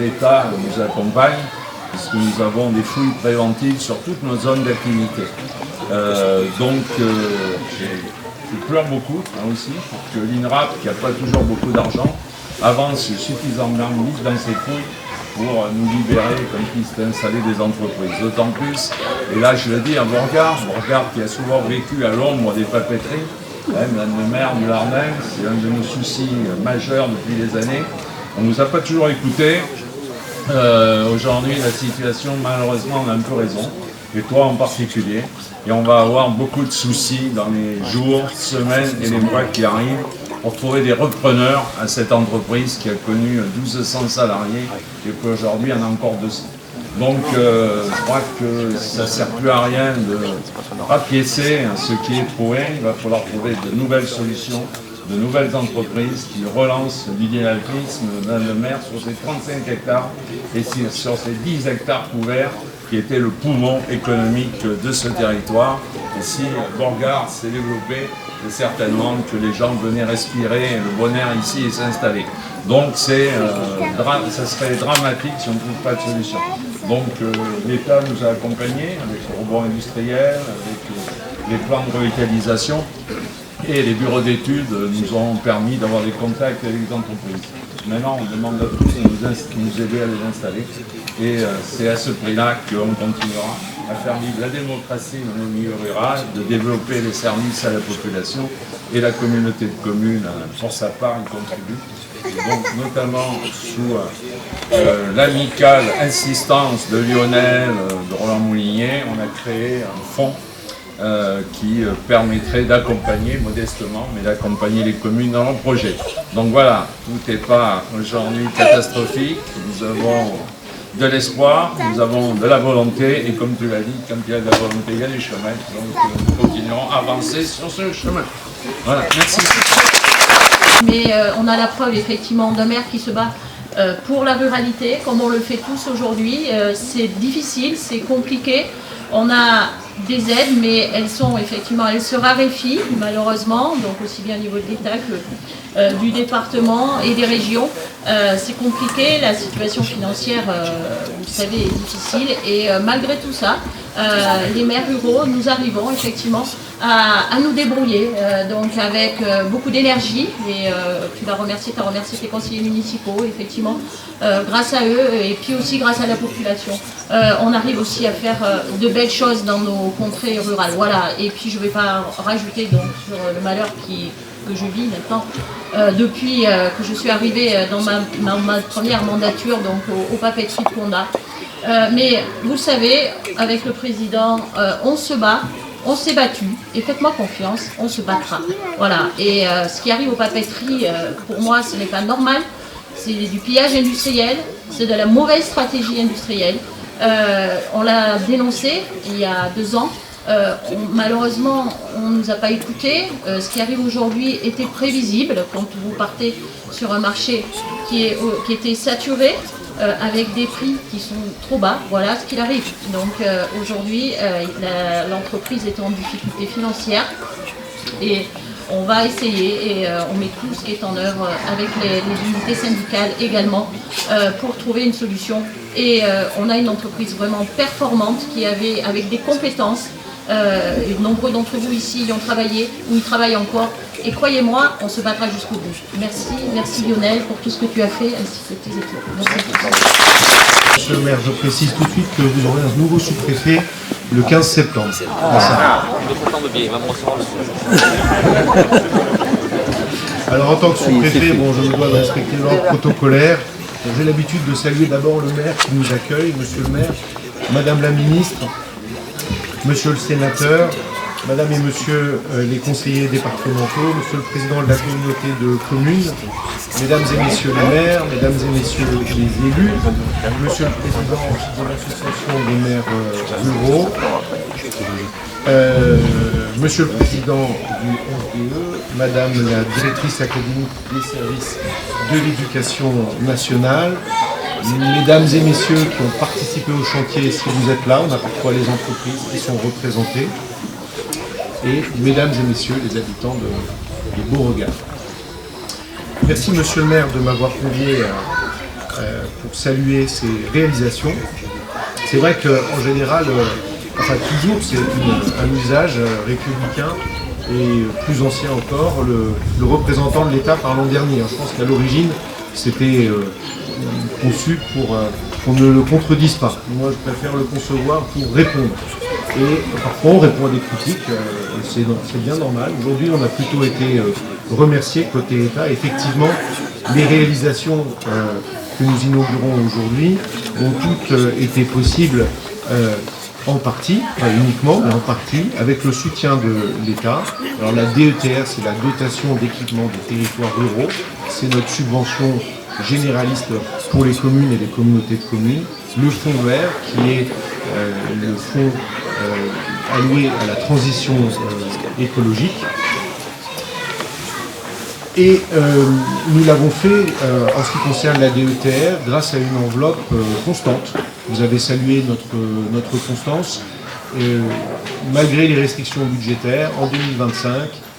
l'État nous accompagne puisque nous avons des fouilles préventives sur toutes nos zones d'activité. Je pleure beaucoup aussi pour que l'INRAP, qui n'a pas toujours beaucoup d'argent, avance suffisamment vite dans ses fouilles pour nous libérer, comme puissent installer des entreprises. D'autant plus, et là je le dis à Bourgard qui a souvent vécu à l'ombre des papeteries, Madame le maire de l'Ardenne, c'est un de nos soucis majeurs depuis des années. On ne nous a pas toujours écoutés. Aujourd'hui, la situation, malheureusement, on a un peu raison, et toi en particulier. Et on va avoir beaucoup de soucis dans les jours, semaines et les mois qui arrivent pour trouver des repreneurs à cette entreprise qui a connu 1200 salariés et qu'aujourd'hui on a encore 200. Donc je crois que ça ne sert plus à rien de rapiécer ce qui est trouvé. Il va falloir trouver de nouvelles solutions, de nouvelles entreprises qui relancent du dynamisme dans le maire sur ces 35 hectares et sur ces 10 hectares couverts qui était le poumon économique de ce territoire. Et si Bourgard s'est développé, c'est certainement que les gens venaient respirer le bon air ici et s'installer. Donc ça serait dramatique si on ne trouve pas de solution. Donc l'État nous a accompagnés avec le rebond industriel, avec les plans de revitalisation, et les bureaux d'études nous ont permis d'avoir des contacts avec les entreprises. Maintenant, on demande à tous de nous aider à les installer. Et c'est à ce prix-là qu'on continuera à faire vivre la démocratie dans le milieu rural, de développer les services à la population. Et la communauté de communes, pour sa part, y contribue. Et donc, notamment sous l'amicale insistance de Lionel, de Roland Moulinier, on a créé un fonds qui permettrait d'accompagner modestement, mais d'accompagner les communes dans leur projet. Donc voilà, tout n'est pas aujourd'hui catastrophique, nous avons de l'espoir, nous avons de la volonté, et comme tu l'as dit, quand il y a de la volonté, il y a du chemin, donc nous continuerons à avancer sur ce chemin. Voilà, merci.
Mais on a la preuve effectivement d'un maire qui se bat pour la ruralité, comme on le fait tous aujourd'hui. C'est difficile, c'est compliqué. On a des aides, mais elles se raréfient malheureusement, donc aussi bien au niveau de l'État que du département et des régions. C'est compliqué, la situation financière, vous savez, est difficile, et malgré tout ça, les maires ruraux, nous arrivons effectivement à nous débrouiller, donc avec beaucoup d'énergie, et tu as remercié tes conseillers municipaux, effectivement, grâce à eux, et puis aussi grâce à la population, on arrive aussi à faire de belles choses dans nos contrées rurales. Voilà, et puis je ne vais pas rajouter donc sur le malheur que je vis maintenant, depuis que je suis arrivée dans ma première mandature donc au papeterie de Condat. Mais vous le savez, avec le président, on se bat, on s'est battu, et faites-moi confiance, on se battra. Voilà, et ce qui arrive aux papeteries, pour moi, ce n'est pas normal, c'est du pillage industriel, c'est de la mauvaise stratégie industrielle. On l'a dénoncé il y a 2 ans. Malheureusement, on ne nous a pas écoutés. Ce qui arrive aujourd'hui était prévisible quand vous partez sur un marché qui était saturé, avec des prix qui sont trop bas. Voilà ce qu'il arrive. Donc aujourd'hui, l'entreprise est en difficulté financière et on va essayer, et on met tout ce qui est en œuvre avec les unités syndicales également pour trouver une solution. Et on a une entreprise vraiment performante avec des compétences. Nombreux d'entre vous ici y ont travaillé ou y travaillent encore. Et croyez-moi, on se battra jusqu'au bout. Merci Lionel pour tout ce que tu as fait, ainsi que tes équipes. Merci.
Monsieur le maire, je précise tout de suite que vous aurez un nouveau sous-préfet le 15 septembre. Alors en tant que sous-préfet, je me dois de respecter l'ordre protocolaire. J'ai l'habitude de saluer d'abord le maire qui nous accueille, monsieur le maire, madame la ministre, monsieur le sénateur, madame et monsieur les conseillers départementaux, monsieur le président de la communauté de communes, mesdames et messieurs les maires, mesdames et messieurs les élus, monsieur le président de l'association des maires ruraux, monsieur le président du 11DE, madame la directrice académique des services de l'éducation nationale, mesdames et messieurs qui ont participé au chantier, si vous êtes là, on a parfois les entreprises qui sont représentées, et mesdames et messieurs les habitants de Beauregard. Merci monsieur le maire de m'avoir convié pour saluer ces réalisations. C'est vrai qu'en général, enfin toujours, c'est un usage républicain et plus ancien encore, le représentant de l'État parle en dernier. Je pense qu'à l'origine, c'était conçu pour qu'on ne le contredise pas. Moi, je préfère le concevoir pour répondre. Et parfois, on répond à des critiques, c'est bien normal. Aujourd'hui, on a plutôt été remerciés côté État. Effectivement, les réalisations que nous inaugurons aujourd'hui ont toutes été possibles en partie, pas uniquement, mais en partie, avec le soutien de l'État. Alors la DETR, c'est la dotation d'équipement des territoires ruraux. C'est notre subvention généraliste pour les communes et les communautés de communes. Le fonds vert, qui est le fonds alloué à la transition écologique. Et nous l'avons fait en ce qui concerne la DETR grâce à une enveloppe constante. Vous avez salué notre constance. Malgré les restrictions budgétaires, en 2025,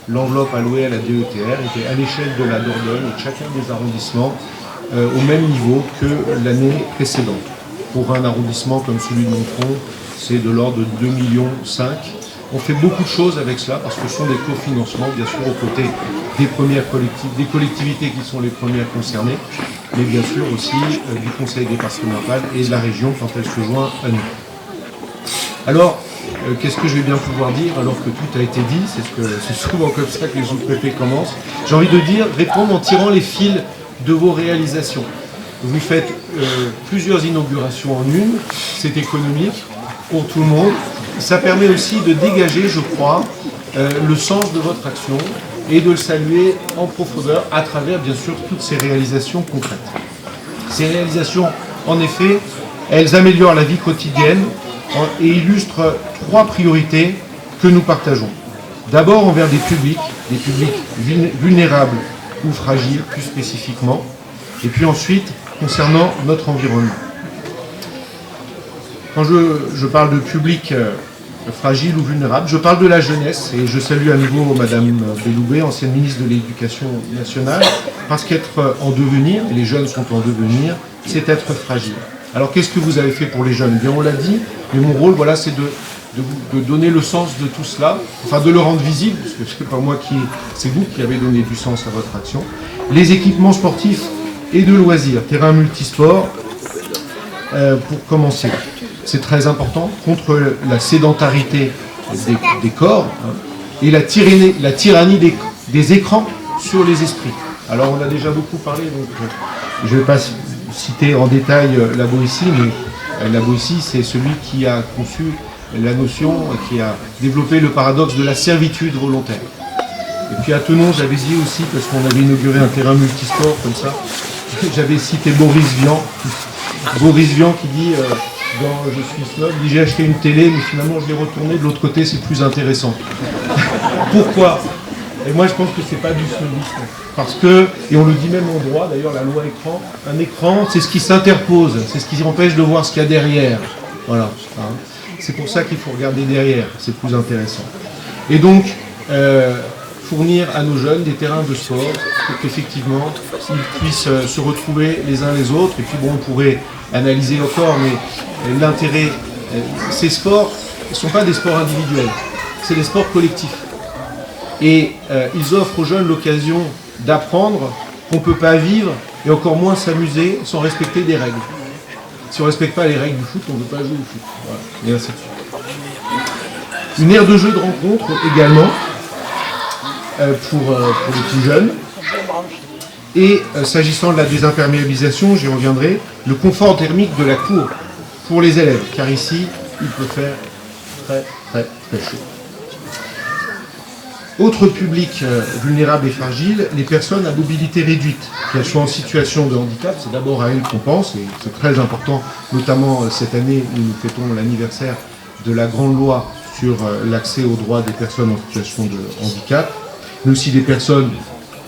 l'enveloppe allouée à la DETR était à l'échelle de la Dordogne et de chacun des arrondissements au même niveau que l'année précédente. Pour un arrondissement comme celui de Montfron, c'est de l'ordre de 2,5 millions. On fait beaucoup de choses avec cela parce que ce sont des cofinancements, bien sûr, aux côtés des collectivités qui sont les premières concernées, mais bien sûr aussi du conseil départemental et de la région quand elle se joint à nous. Alors, qu'est-ce que je vais bien pouvoir dire alors que tout a été dit? C'est souvent comme ça que les sous-préfets commencent. J'ai envie de dire, répondre en tirant les fils de vos réalisations. Vous faites plusieurs inaugurations en une, c'est économique pour tout le monde. Ça permet aussi de dégager, je crois, le sens de votre action et de le saluer en profondeur à travers, bien sûr, toutes ces réalisations concrètes. Ces réalisations, en effet, elles améliorent la vie quotidienne et illustrent trois priorités que nous partageons. D'abord envers des publics vulnérables ou fragiles, plus spécifiquement, et puis ensuite concernant notre environnement. Quand je parle de public fragile ou vulnérable, je parle de la jeunesse, et je salue à nouveau Madame Belloubet, ancienne ministre de l'Éducation nationale, parce qu'être en devenir, et les jeunes sont en devenir, c'est être fragile. Alors qu'est-ce que vous avez fait pour les jeunes? Bien, on l'a dit, mais mon rôle, voilà, c'est de donner le sens de tout cela, enfin de le rendre visible, parce que c'est pas moi c'est vous qui avez donné du sens à votre action. Les équipements sportifs et de loisirs, terrain multisport, pour commencer. C'est très important contre la sédentarité des corps et la tyrannie des écrans sur les esprits. Alors on a déjà beaucoup parlé, donc je ne vais pas citer en détail la Boétie, mais la Boétie, c'est celui qui a conçu la notion, qui a développé le paradoxe de la servitude volontaire. Et puis à Tenon, j'avais dit aussi, parce qu'on avait inauguré un terrain multisport comme ça, j'avais cité Boris Vian qui dit dans Je suis snob, il dit j'ai acheté une télé mais finalement je l'ai retournée de l'autre côté, c'est plus intéressant. Pourquoi? Et moi je pense que c'est pas du snobisme. Parce que, et on le dit même en droit, d'ailleurs la loi écran, un écran c'est ce qui s'interpose, c'est ce qui empêche de voir ce qu'il y a derrière. Voilà. C'est pour ça qu'il faut regarder derrière, c'est plus intéressant. Et donc, fournir à nos jeunes des terrains de sport pour qu'effectivement ils puissent se retrouver les uns les autres. Et puis bon, on pourrait analyser encore, mais l'intérêt, ces sports ne sont pas des sports individuels, c'est des sports collectifs. Et ils offrent aux jeunes l'occasion d'apprendre qu'on ne peut pas vivre et encore moins s'amuser sans respecter des règles. Si on ne respecte pas les règles du foot, on ne peut pas jouer au foot. Voilà. Et ainsi de suite. Une aire de jeu de rencontre également, pour les plus jeunes. Et s'agissant de la désimperméabilisation, j'y reviendrai, le confort thermique de la cour pour les élèves, car ici, il peut faire très très très chaud. Autre public vulnérable et fragile, les personnes à mobilité réduite, qu'elles soient en situation de handicap, c'est d'abord à elles qu'on pense, et c'est très important, notamment cette année où nous fêtons l'anniversaire de la grande loi sur l'accès aux droits des personnes en situation de handicap, mais aussi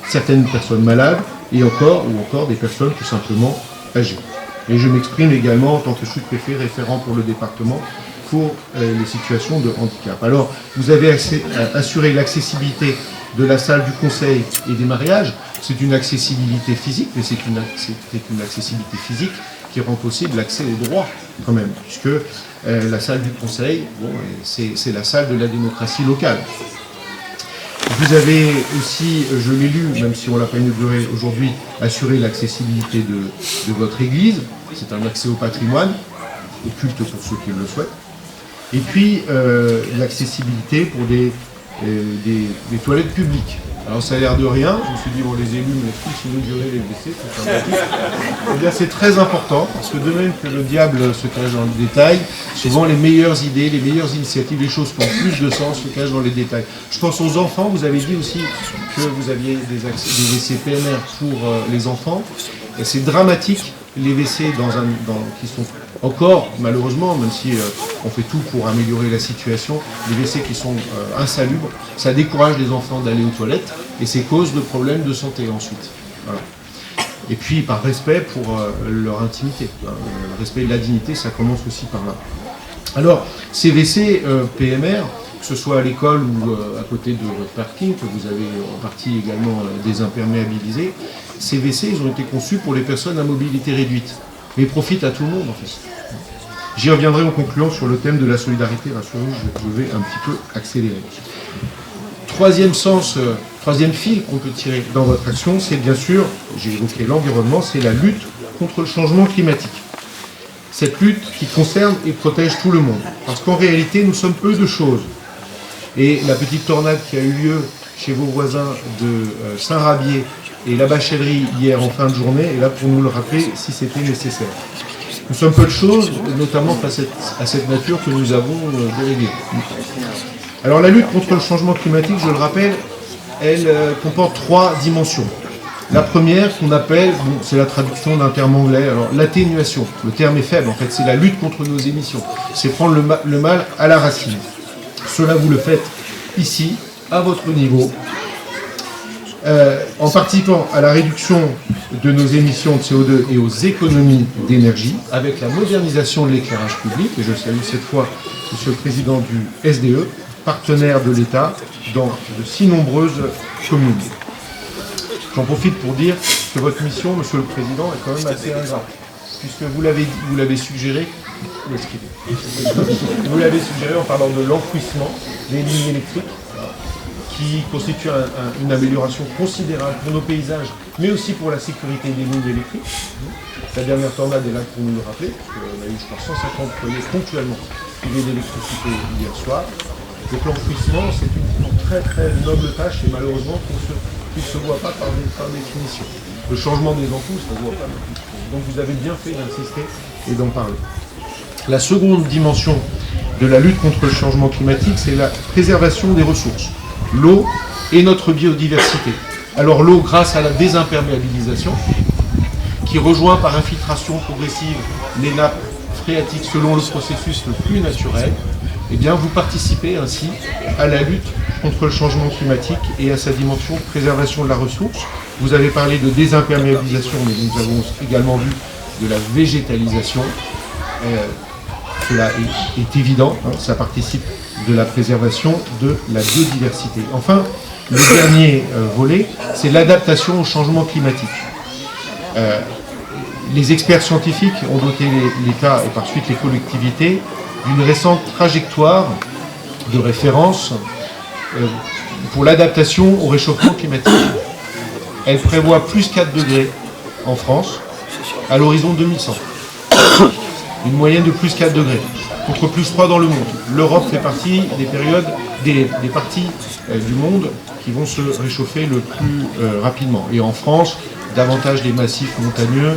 certaines personnes malades, et encore des personnes tout simplement âgées. Et je m'exprime également en tant que sous-préfet référent pour le département pour les situations de handicap. Alors, vous avez assuré l'accessibilité de la salle du conseil et des mariages. C'est une accessibilité physique, mais c'est une accessibilité physique qui rend possible l'accès au droit quand même, puisque la salle du conseil, bon, c'est la salle de la démocratie locale. Vous avez aussi, je l'ai lu, même si on ne l'a pas inauguré aujourd'hui, assuré l'accessibilité de votre église. C'est un accès au patrimoine, au culte pour ceux qui le souhaitent. Et puis, l'accessibilité pour des toilettes publiques. Alors ça a l'air de rien, je me suis dit, bon, les élus me laissent tous inaugurer les WC, c'est sympathique. Eh bien, c'est très important, parce que de même que le diable se cache dans le détail, souvent les meilleures idées, les meilleures initiatives, les choses qui ont plus de sens se cachent dans les détails. Je pense aux enfants, vous avez dit aussi que vous aviez des WC PMR pour les enfants, et c'est dramatique, les WC qui sont encore, malheureusement, même si on fait tout pour améliorer la situation, les WC qui sont insalubres, ça décourage les enfants d'aller aux toilettes et c'est cause de problèmes de santé ensuite. Voilà. Et puis par respect pour leur intimité, le respect de la dignité, ça commence aussi par là. Alors, ces WC PMR, que ce soit à l'école ou à côté de votre parking, que vous avez en partie également désimperméabilisé, ces WC, ils ont été conçus pour les personnes à mobilité réduite, mais profitent à tout le monde en fait. J'y reviendrai en concluant sur le thème de la solidarité, rassurez-vous, je vais un petit peu accélérer. Troisième fil qu'on peut tirer dans votre action, c'est bien sûr, j'ai évoqué l'environnement, c'est la lutte contre le changement climatique. Cette lutte qui concerne et protège tout le monde. Parce qu'en réalité, nous sommes peu de choses. Et la petite tornade qui a eu lieu chez vos voisins de Saint-Rabier et la Bachellerie hier en fin de journée est là pour nous le rappeler si c'était nécessaire. Nous sommes peu de choses, notamment face à cette nature que nous avons déléguée. Alors la lutte contre le changement climatique, je le rappelle, elle comporte 3 dimensions. La première, qu'on appelle, c'est la traduction d'un terme anglais, alors l'atténuation. Le terme est faible, en fait, c'est la lutte contre nos émissions. C'est prendre le mal à la racine. Cela, vous le faites ici, à votre niveau, en participant à la réduction de nos émissions de CO2 et aux économies d'énergie, avec la modernisation de l'éclairage public, et je salue cette fois Monsieur le Président du SDE, partenaire de l'État dans de si nombreuses communes. J'en profite pour dire que votre mission, Monsieur le Président, est quand même assez ingrate, puisque vous l'avez suggéré, en parlant de l'enfouissement des lignes électriques, qui constitue une amélioration considérable pour nos paysages, mais aussi pour la sécurité des lignes électriques. La dernière tornade est là pour nous le rappeler, parce qu'on a eu, je crois, 150 foyers ponctuellement privés d'électricité hier soir. Donc l'enfouissement, c'est une très très noble tâche, et malheureusement, qui ne se voit pas par définition. Le changement des ampoules, ça ne se voit pas. Donc vous avez bien fait d'insister et d'en parler. La seconde dimension de la lutte contre le changement climatique, c'est la préservation des ressources. L'eau et notre biodiversité. Alors l'eau grâce à la désimperméabilisation, qui rejoint par infiltration progressive les nappes phréatiques selon le processus le plus naturel, eh bien vous participez ainsi à la lutte contre le changement climatique et à sa dimension de préservation de la ressource. Vous avez parlé de désimperméabilisation, mais nous avons également vu de la végétalisation. Cela est évident, hein, ça participe de la préservation de la biodiversité. Enfin, le dernier volet, c'est l'adaptation au changement climatique. Les experts scientifiques ont doté l'État et par suite les collectivités d'une récente trajectoire de référence pour l'adaptation au réchauffement climatique. Elle prévoit plus 4 degrés en France à l'horizon 2100. Une moyenne de plus 4 degrés, contre plus 3 dans le monde. L'Europe fait partie des parties du monde qui vont se réchauffer le plus rapidement. Et en France, davantage des massifs montagneux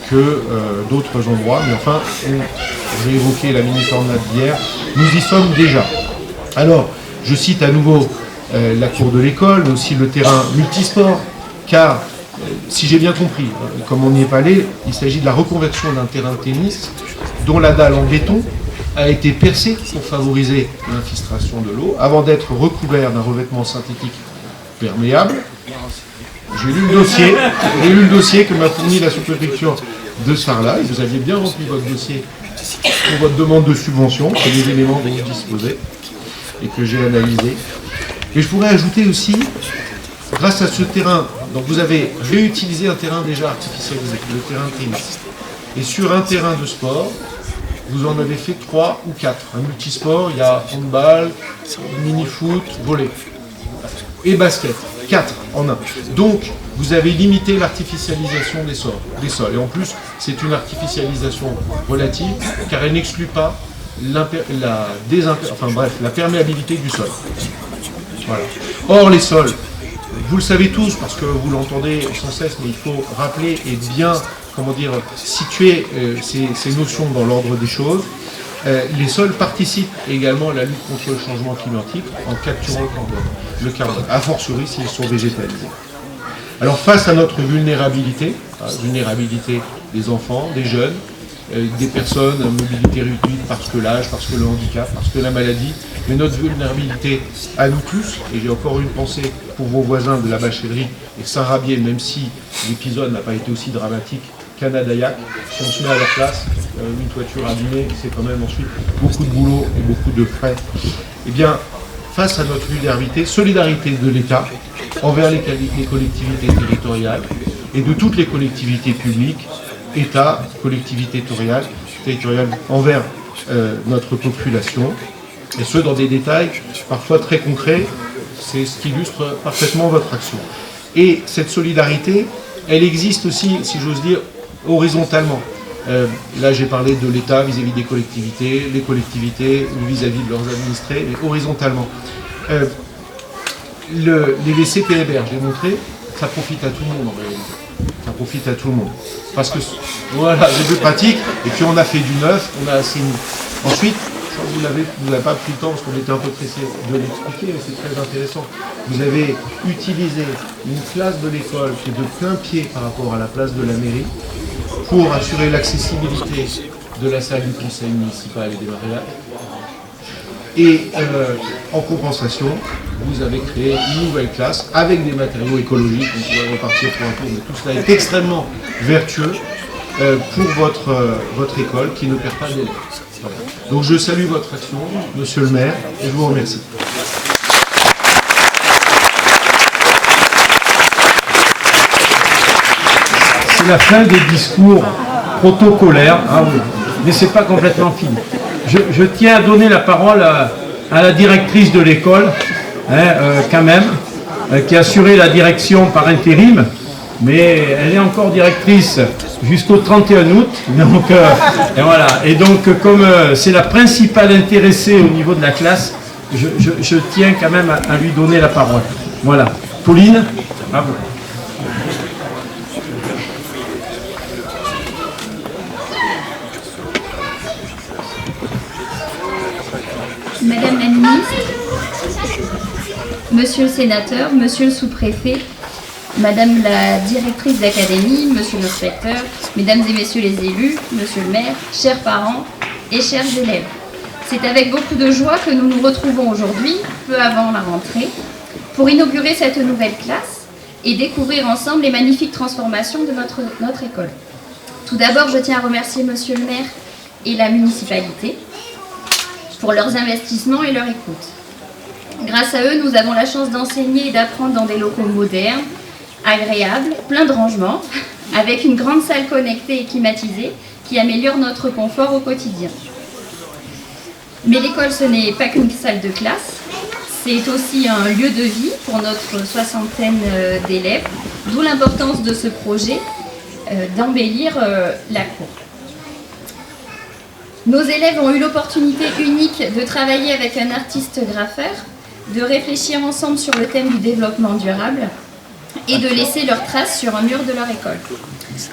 que d'autres endroits. Mais enfin, j'ai évoqué la mini-tornade d'hier, nous y sommes déjà. Alors, je cite à nouveau la cour de l'école, mais aussi le terrain multisport, car, si j'ai bien compris, comme on n'y est pas allé, il s'agit de la reconversion d'un terrain de tennis dont la dalle en béton a été percée pour favoriser l'infiltration de l'eau, avant d'être recouvert d'un revêtement synthétique perméable. J'ai lu le dossier que m'a fourni la sous-préfecture de ce phare-là, et vous aviez bien rempli votre dossier pour votre demande de subvention, c'est les éléments dont vous disposez, et que j'ai analysé. Et je pourrais ajouter aussi, grâce à ce terrain, donc vous avez réutilisé un terrain déjà artificialisé, le terrain de tennis. Et sur un terrain de sport, vous en avez fait 3 ou 4. Un multisport, il y a handball, mini-foot, volley et basket. 4 en un. Donc, vous avez limité l'artificialisation des sols. Et en plus, c'est une artificialisation relative, car elle n'exclut pas la perméabilité du sol. Voilà. Or, les sols, vous le savez tous, parce que vous l'entendez sans cesse, mais il faut rappeler et bien, situer ces notions dans l'ordre des choses. Les sols participent également à la lutte contre le changement climatique en capturant le carbone, a fortiori s'ils sont végétalisés. Alors face à notre vulnérabilité des enfants, des jeunes, des personnes à mobilité réduite parce que l'âge, parce que le handicap, parce que la maladie, mais notre vulnérabilité à nous tous, et j'ai encore une pensée pour vos voisins de la Bachellerie et Saint-Rabier, même si l'épisode n'a pas été aussi dramatique qu'à Nadaillac, si on se met à leur place, une toiture abîmée, c'est quand même ensuite beaucoup de boulot et beaucoup de frais. Eh bien, face à notre vulnérabilité, solidarité de l'État envers les collectivités territoriales et de toutes les collectivités publiques, État, collectivités territoriales envers notre population, et ce dans des détails parfois très concrets, c'est ce qui illustre parfaitement votre action. Et cette solidarité, elle existe aussi, si j'ose dire, horizontalement. Là, j'ai parlé de l'État vis-à-vis des collectivités, les collectivités vis-à-vis de leurs administrés, mais horizontalement. Les WC-PLR, j'ai montré, ça profite à tout le monde en réalité. Ça profite à tout le monde. Parce que, voilà, c'est plus pratique, et puis on a fait du neuf, on a assaini. Ensuite, vous n'avez pas pris le temps parce qu'on était un peu pressé de l'expliquer, mais c'est très intéressant. Vous avez utilisé une place de l'école qui est de plein pied par rapport à la place de la mairie pour assurer l'accessibilité de la salle du conseil municipal et des mariages. Et en compensation, vous avez créé une nouvelle classe avec des matériaux écologiques. On pourrait repartir pour un tour, mais tout cela est extrêmement vertueux pour votre école qui ne perd pas d'élèves. Voilà. Donc je salue votre action, monsieur le maire, et je vous remercie.
C'est la fin des discours protocolaires, hein, mais c'est pas complètement fini. Je tiens à donner la parole à la directrice de l'école, quand même, qui a assuré la direction par intérim, mais elle est encore directrice jusqu'au 31 août. Donc, et voilà. Et donc, comme c'est la principale intéressée au niveau de la classe, je tiens quand même à lui donner la parole. Voilà. Pauline, à vous.
Madame la ministre, monsieur le sénateur, monsieur le sous-préfet, madame la directrice d'académie, monsieur l'inspecteur, mesdames et messieurs les élus, monsieur le maire, chers parents et chers élèves. C'est avec beaucoup de joie que nous nous retrouvons aujourd'hui, peu avant la rentrée, pour inaugurer cette nouvelle classe et découvrir ensemble les magnifiques transformations de notre école. Tout d'abord, je tiens à remercier monsieur le maire et la municipalité pour leurs investissements et leur écoute. Grâce à eux, nous avons la chance d'enseigner et d'apprendre dans des locaux modernes, agréables, pleins de rangements, avec une grande salle connectée et climatisée qui améliore notre confort au quotidien. Mais l'école, ce n'est pas qu'une salle de classe, c'est aussi un lieu de vie pour notre soixantaine d'élèves, d'où l'importance de ce projet d'embellir la cour. Nos élèves ont eu l'opportunité unique de travailler avec un artiste graffeur, de réfléchir ensemble sur le thème du développement durable et de laisser leurs traces sur un mur de leur école.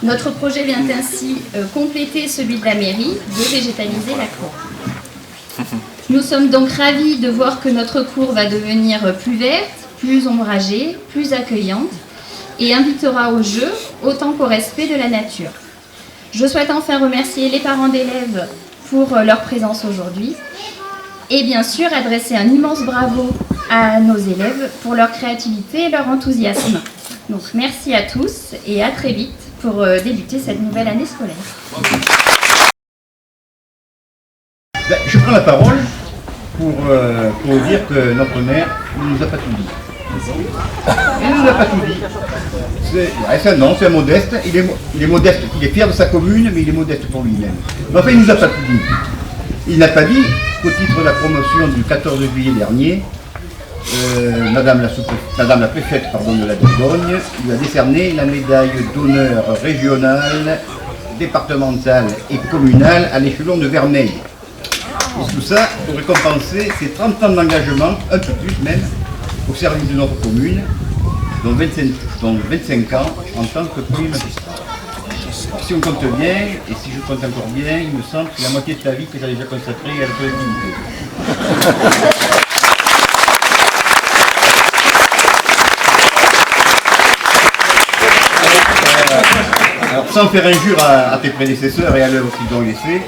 Notre projet vient ainsi compléter celui de la mairie, de végétaliser la cour. Nous sommes donc ravis de voir que notre cour va devenir plus verte, plus ombragée, plus accueillante et invitera au jeu autant qu'au respect de la nature. Je souhaite enfin remercier les parents d'élèves pour leur présence aujourd'hui et bien sûr adresser un immense bravo à nos élèves pour leur créativité et leur enthousiasme. Donc merci à tous et à très vite pour débuter cette nouvelle année scolaire.
Je prends la parole pour dire que notre maire ne nous a pas tout dit. Il ne nous a pas tout dit. C'est un modeste, il est modeste, il est fier de sa commune, mais il est modeste pour lui-même. Mais enfin, il ne nous a pas tout dit. Il n'a pas dit qu'au titre de la promotion du 14 juillet dernier, Madame la préfète de la Dordogne lui a décerné la médaille d'honneur régionale, départementale et communale à l'échelon de Vermeil. Et tout ça pour récompenser ses 30 ans d'engagement, un peu plus même, au service de notre commune, dont 25 ans en tant que premier magistrat. Alors, si on compte bien, et si je compte encore bien, il me semble que c'est la moitié de sa vie que j'ai déjà consacrée à la collectivité. Alors, sans faire injure à tes prédécesseurs et à l'œuvre qu'ils ont laissée,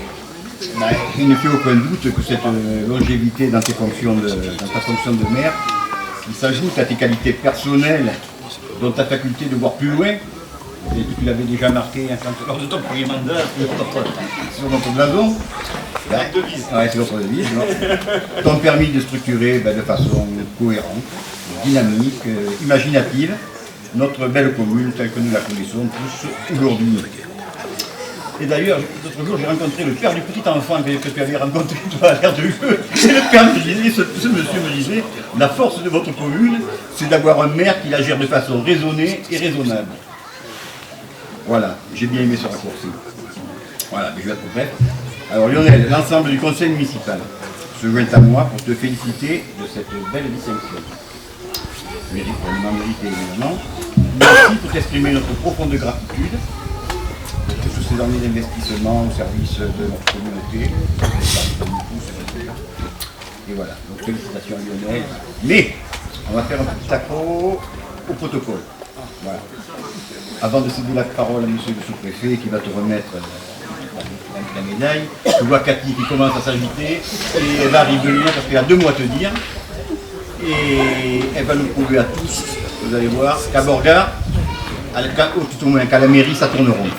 il ne fait aucun doute que cette longévité dans ta fonction de maire, qui s'ajoute à tes qualités personnelles, dont ta faculté de voir plus loin, et que tu l'avais déjà marqué lors de ton premier mandat sur notre blason, c'est notre devise, t'ont permis de structurer de façon cohérente, dynamique, imaginative, notre belle commune telle que nous la connaissons tous aujourd'hui. Et d'ailleurs, l'autre jour, j'ai rencontré le père du petit enfant que tu avais rencontré toi à l'air de jeu. Et le père me disait, ce monsieur me disait, la force de votre commune, c'est d'avoir un maire qui la gère de façon raisonnée et raisonnable. Voilà, j'ai bien aimé ce raccourci. Voilà, mais je vais être bref. Alors Lionel, l'ensemble du conseil municipal se joint à moi pour te féliciter de cette belle distinction. Mérite, mérité évidemment, mais aussi pour t'exprimer notre profonde gratitude pour tous ces années d'investissement au service de notre communauté. Et voilà, donc félicitations Lionel. Mais on va faire un petit accro au protocole. Voilà. Avant de céder la parole à monsieur le sous-préfet qui va te remettre la médaille, je vois Cathy qui commence à s'agiter et elle va arriver de parce qu'elle a 2 mots à te dire. Et elle va nous prouver à tous, vous allez voir, qu'à Borga, ou tout au moins qu'à la mairie, ça tourne rond.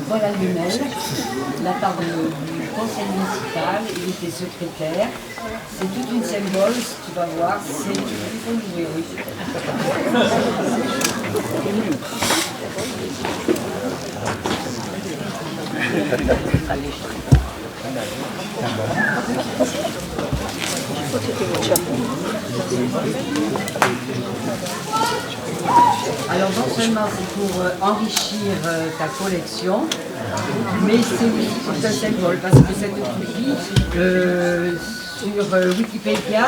Voilà Lionel, la part du conseil municipal, il était secrétaire. C'est toute une symbole, tu vas voir, c'est il faut jouer, oui. Alors non seulement c'est pour enrichir ta collection, mais c'est tout un symbole parce que cette copie sur Wikipédia,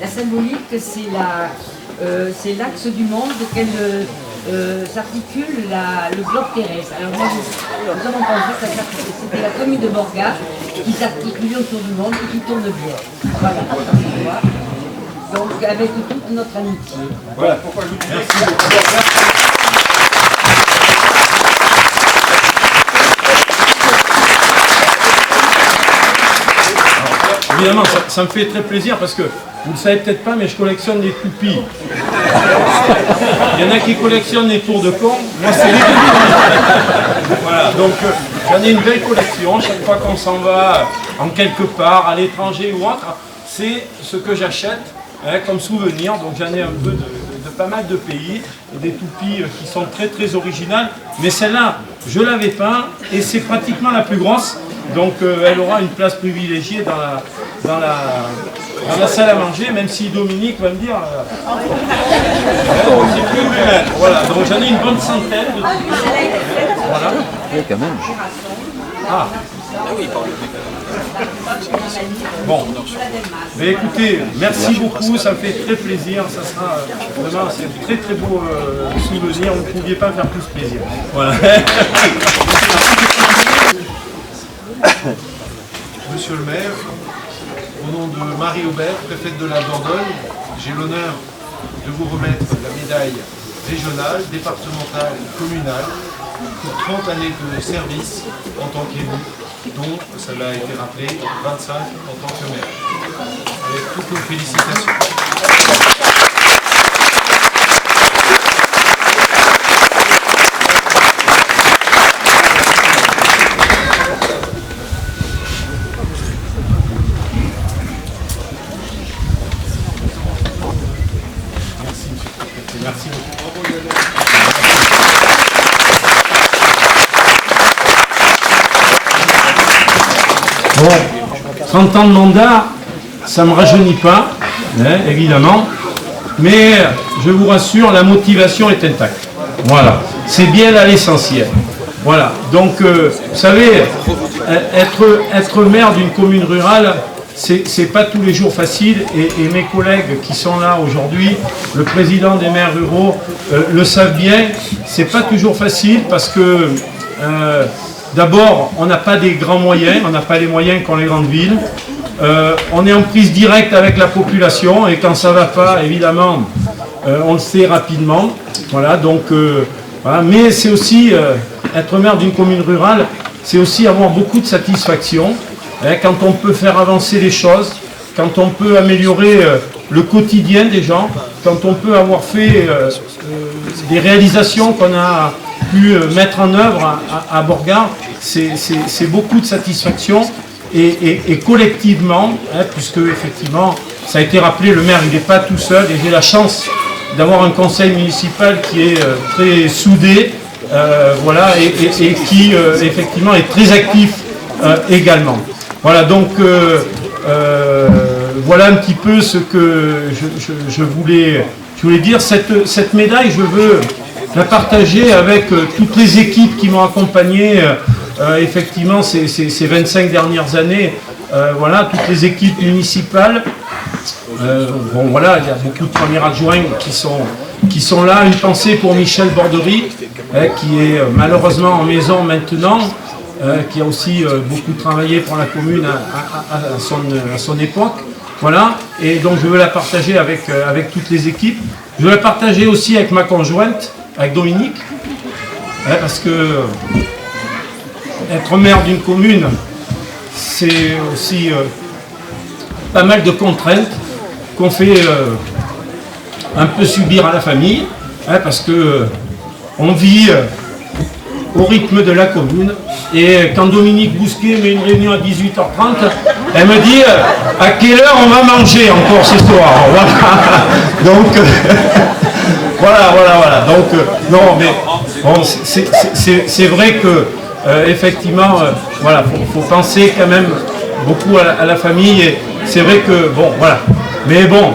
la symbolique c'est l'axe du monde auquel s'articule le globe terrestre. Alors moi, nous avons pensé que c'était la commune de Borga qui s'articule autour du monde et qui tourne bien. Voilà, donc avec toute notre amitié.
Voilà pourquoi je vous disais que évidemment, ça me fait très plaisir parce que vous ne le savez peut-être pas, mais je collectionne les toupies. Il y en a qui collectionnent les tours de con, moi c'est les toupies. Voilà, donc j'en ai une belle collection. Chaque fois qu'on s'en va en quelque part, à l'étranger ou autre, c'est ce que j'achète comme souvenir. Donc j'en ai un peu de pas mal de pays, des toupies qui sont très très originales. Mais celle-là, je l'avais peint et c'est pratiquement la plus grosse. Donc elle aura une place privilégiée dans la salle à manger, même si Dominique va me dire c'est plus humain. Voilà, donc j'en ai une bonne centaine de voilà.
Oui, quand même.
Ah. Bon, mais écoutez, merci beaucoup, ça me fait très plaisir, ça sera vraiment c'est un très très beau souvenir, vous ne pouviez pas me faire plus plaisir. Voilà.
Monsieur le maire, au nom de Marie-Aubert, préfète de la Dordogne, j'ai l'honneur de vous remettre la médaille régionale, départementale, communale pour 30 années de service en tant qu'élu, dont, ça l'a été rappelé, 25 en tant que maire. Avec toutes nos félicitations.
Bon, 30 ans de mandat, ça ne me rajeunit pas, hein, évidemment, mais je vous rassure, la motivation est intacte. Voilà, c'est bien là l'essentiel. Voilà, donc vous savez, être maire d'une commune rurale, c'est pas tous les jours facile, et mes collègues qui sont là aujourd'hui, le président des maires ruraux, le savent bien, c'est pas toujours facile parce que d'abord, on n'a pas des grands moyens, on n'a pas les moyens qu'ont les grandes villes. On est en prise directe avec la population et quand ça ne va pas, évidemment, on le sait rapidement. Voilà, donc, voilà. Mais c'est aussi, être maire d'une commune rurale, c'est aussi avoir beaucoup de satisfaction. Hein, quand on peut faire avancer les choses, quand on peut améliorer le quotidien des gens, quand on peut avoir fait des réalisations qu'on a pu mettre en œuvre à Borgard, c'est beaucoup de satisfaction et collectivement, hein, puisque effectivement, ça a été rappelé, le maire il n'est pas tout seul et j'ai la chance d'avoir un conseil municipal qui est très soudé, voilà, et qui effectivement est très actif également. Voilà, donc voilà un petit peu ce que je voulais dire. Cette médaille, je veux la partager avec toutes les équipes qui m'ont accompagné effectivement ces 25 dernières années. Voilà, toutes les équipes municipales. Bon voilà, il y a beaucoup de premiers adjoints qui sont là. Une pensée pour Michel Bordery, qui est malheureusement en maison maintenant, qui a aussi beaucoup travaillé pour la commune à son époque. Voilà, et donc je veux la partager avec toutes les équipes. Je veux la partager aussi avec ma conjointe, avec Dominique, parce que être maire d'une commune, c'est aussi pas mal de contraintes qu'on fait un peu subir à la famille, parce que on vit au rythme de la commune. Et quand Dominique Bousquet met une réunion à 18h30, elle me dit à quelle heure on va manger encore ce soir. Voilà. Donc voilà. Donc non, mais bon, c'est vrai que effectivement, voilà, faut penser quand même beaucoup à la famille. Et c'est vrai que bon, voilà. Mais bon,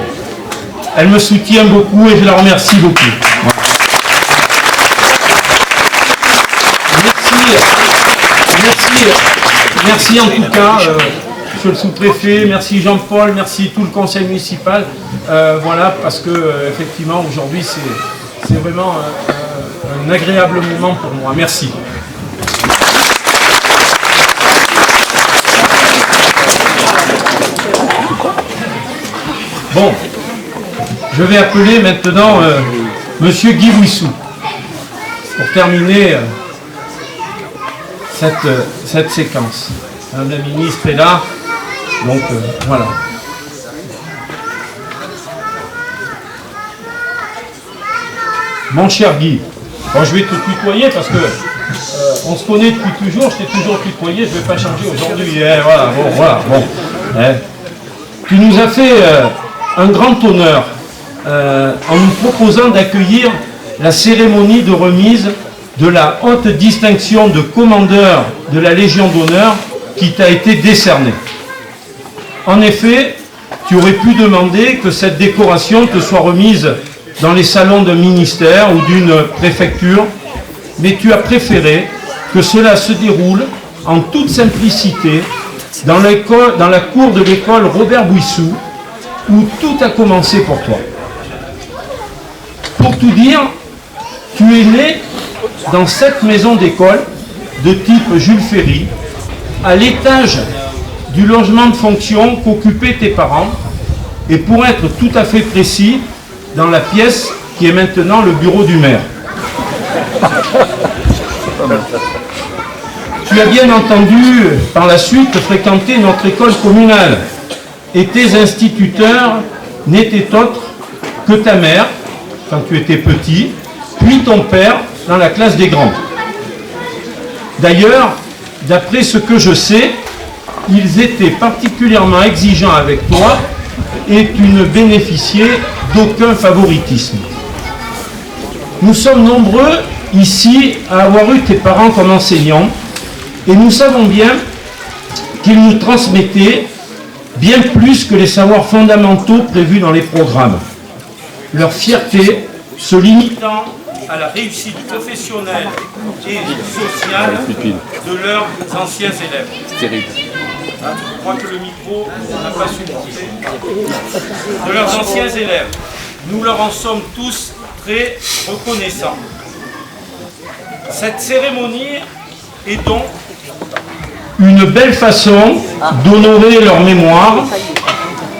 elle me soutient beaucoup et je la remercie beaucoup. Voilà. Merci en tout cas, monsieur le sous-préfet, merci Jean-Paul, merci tout le conseil municipal. Voilà, parce que effectivement aujourd'hui c'est vraiment un agréable moment pour moi. Merci. Bon, je vais appeler maintenant monsieur Guy Bouissou pour terminer cette séquence. Madame la ministre est là, donc voilà. Mon cher Guy, bon, je vais te tutoyer parce que on se connaît depuis toujours, je t'ai toujours tutoyé, je ne vais pas changer aujourd'hui. Voilà, bon. Tu nous as fait un grand honneur en nous proposant d'accueillir la cérémonie de remise de la haute distinction de commandeur de la Légion d'honneur qui t'a été décernée. En effet, tu aurais pu demander que cette décoration te soit remise dans les salons d'un ministère ou d'une préfecture, mais tu as préféré que cela se déroule en toute simplicité dans la cour de l'école Robert Bouissou, où tout a commencé pour toi. Pour tout dire, tu es né dans cette maison d'école de type Jules Ferry, à l'étage du logement de fonction qu'occupaient tes parents, et pour être tout à fait précis, dans la pièce qui est maintenant le bureau du maire. Tu as bien entendu par la suite fréquenter notre école communale, et tes instituteurs n'étaient autres que ta mère, quand tu étais petit, puis ton père dans la classe des grands. D'ailleurs, d'après ce que je sais, ils étaient particulièrement exigeants avec toi et tu ne bénéficiais d'aucun favoritisme. Nous sommes nombreux ici à avoir eu tes parents comme enseignants et nous savons bien qu'ils nous transmettaient bien plus que les savoirs fondamentaux prévus dans les programmes. Leur fierté se limitant à la réussite professionnelle et sociale de leurs anciens élèves. C'est terrible. Je crois que le micro n'a pas supporté. De leurs anciens élèves. Nous leur en sommes tous très reconnaissants. Cette cérémonie est donc une belle façon d'honorer leur mémoire,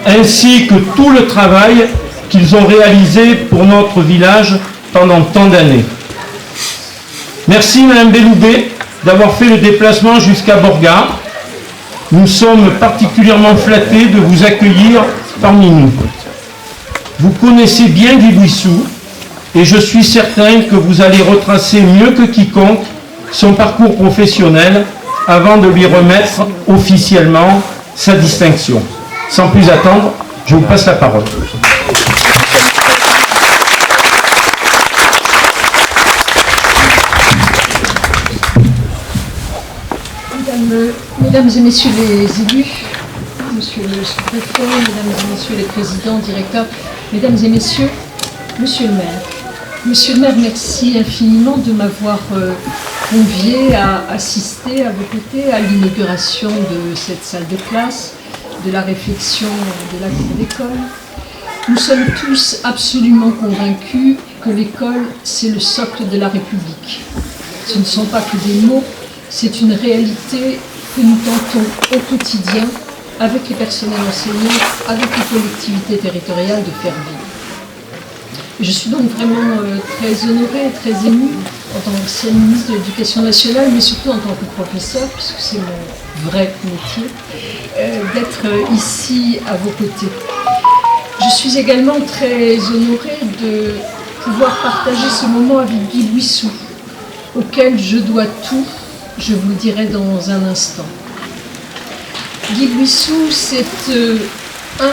ainsi que tout le travail qu'ils ont réalisé pour notre village pendant tant d'années. Merci Madame Belloubet d'avoir fait le déplacement jusqu'à Borga. Nous sommes particulièrement flattés de vous accueillir parmi nous. Vous connaissez bien Guy Bouissou et je suis certain que vous allez retracer mieux que quiconque son parcours professionnel avant de lui remettre officiellement sa distinction. Sans plus attendre, je vous passe la parole.
Mesdames et messieurs les élus, monsieur le sous-préfet, mesdames et messieurs les présidents, directeurs, mesdames et messieurs, monsieur le maire. Monsieur le maire, merci infiniment de m'avoir convié à assister à vos côtés à l'inauguration de cette salle de classe, de la réflexion de la cour d'école. Nous sommes tous absolument convaincus que l'école, c'est le socle de la République. Ce ne sont pas que des mots, c'est une réalité que nous tentons au quotidien, avec les personnels enseignants, avec les collectivités territoriales, de faire vivre. Je suis donc vraiment très honorée et très émue en tant qu'ancienne ministre de l'Éducation nationale, mais surtout en tant que professeur, puisque c'est mon vrai métier, d'être ici à vos côtés. Je suis également très honorée de pouvoir partager ce moment avec Guy Bouissou, auquel je dois tout, je vous le dirai dans un instant. Guy Bouissou, c'est un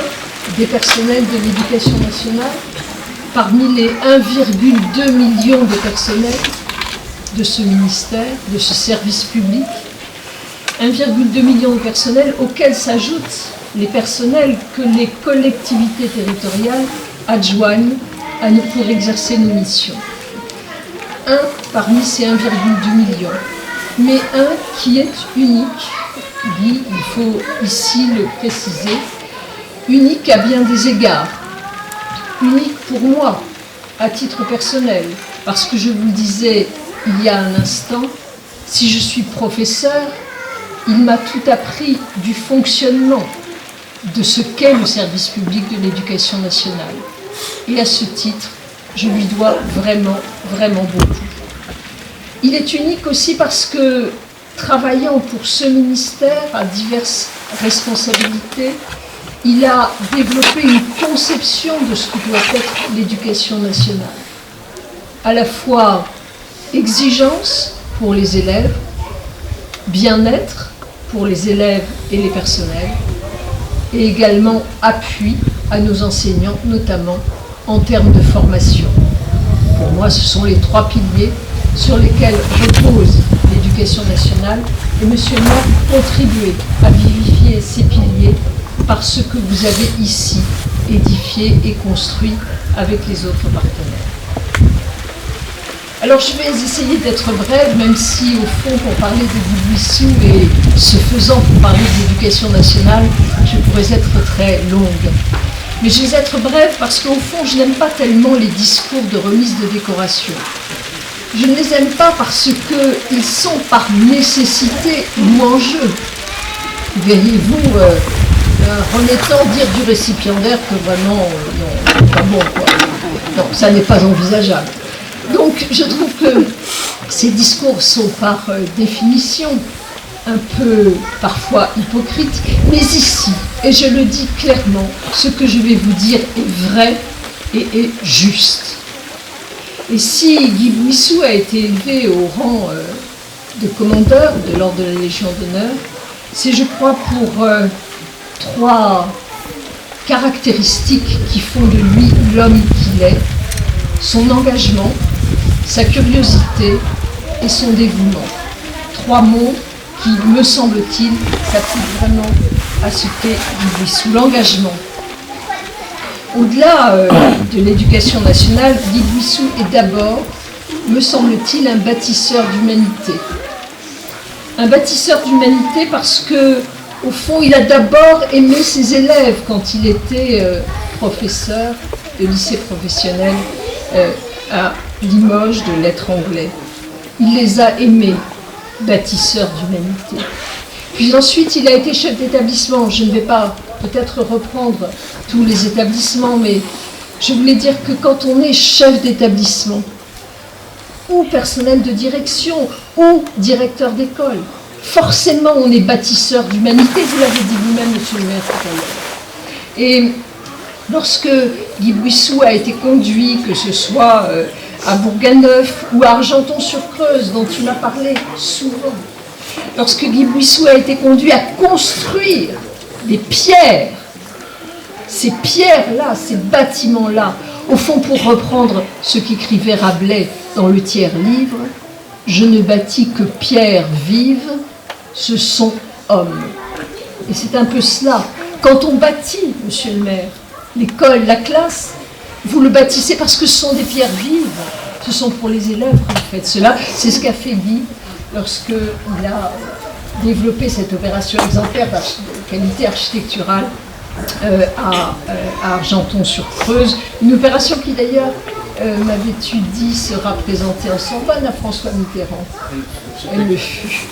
des personnels de l'Éducation nationale, parmi les 1,2 million de personnels de ce ministère, de ce service public, 1,2 million de personnels auxquels s'ajoutent les personnels que les collectivités territoriales adjoignent à nous pour exercer nos missions. Un parmi ces 1,2 million, mais un qui est unique, Guy, il faut ici le préciser, unique à bien des égards. Unique pour moi, à titre personnel, parce que je vous le disais il y a un instant, si je suis professeur, il m'a tout appris du fonctionnement de ce qu'est le service public de l'éducation nationale. Et à ce titre, je lui dois vraiment, vraiment beaucoup. Il est unique aussi parce que, travaillant pour ce ministère à diverses responsabilités, il a développé une conception de ce que doit être l'éducation nationale. À la fois exigence pour les élèves, bien-être pour les élèves et les personnels, et également appui à nos enseignants, notamment en termes de formation. Pour moi, ce sont les trois piliers sur lesquels repose l'éducation nationale, et Monsieur le maire, contribuez à vivifier ces piliers par ce que vous avez ici édifié et construit avec les autres partenaires. Alors je vais essayer d'être brève, même si au fond pour parler de Guy Bouissou et ce faisant pour parler de l'éducation nationale, je pourrais être très longue. Mais je vais être brève parce qu'au fond je n'aime pas tellement les discours de remise de décoration. Je ne les aime pas parce qu'ils sont par nécessité ou enjeu. Verriez-vous, remettant dire du récipiendaire que vraiment, non, pas bon quoi. Non, ça n'est pas envisageable. Donc je trouve que ces discours sont par définition un peu parfois hypocrites, mais ici, et je le dis clairement, ce que je vais vous dire est vrai et est juste. Et si Guy Bouissou a été élevé au rang de commandeur de l'ordre de la Légion d'honneur, c'est je crois pour trois caractéristiques qui font de lui l'homme qu'il est: son engagement, sa curiosité et son dévouement. Trois mots
qui, me semble-t-il, s'applique vraiment à ce qu'est Guy Buissou, l'engagement. Au-delà de l'éducation nationale, Guy Buissou est d'abord, me semble-t-il, un bâtisseur d'humanité. Un bâtisseur d'humanité parce que, au fond, il a d'abord aimé ses élèves quand il était professeur de lycée professionnel à Limoges de lettres anglais. Il les a aimés, bâtisseurs d'humanité. Puis ensuite, il a été chef d'établissement. Je ne vais pas peut-être reprendre tous les établissements, mais je voulais dire que quand on est chef d'établissement, ou personnel de direction, ou directeur d'école, forcément on est bâtisseur d'humanité, vous l'avez dit vous-même, monsieur le maire, tout à l'heure. Et lorsque Guy Buissou a été conduit, que ce soit à Bourganeuf ou à Argenton-sur-Creuse, dont tu m'as parlé souvent, lorsque Guy Buissou a été conduit à construire des pierres, ces pierres-là, ces bâtiments-là, au fond, pour reprendre ce qu'écrivait Rabelais dans le tiers-livre, « Je ne bâtis que pierres vives, ce sont hommes ». Et c'est un peu cela. Quand on bâtit, monsieur le maire, l'école, la classe, vous le bâtissez parce que ce sont des pierres vives. Ce sont pour les élèves que vous faites cela. C'est ce qu'a fait Guy lorsqu'il a développé cette opération exemplaire de qualité architecturale à Argenton-sur-Creuse. Une opération qui d'ailleurs, m'avais-tu dit, sera présentée en Sorbonne à François Mitterrand. Elle le fut.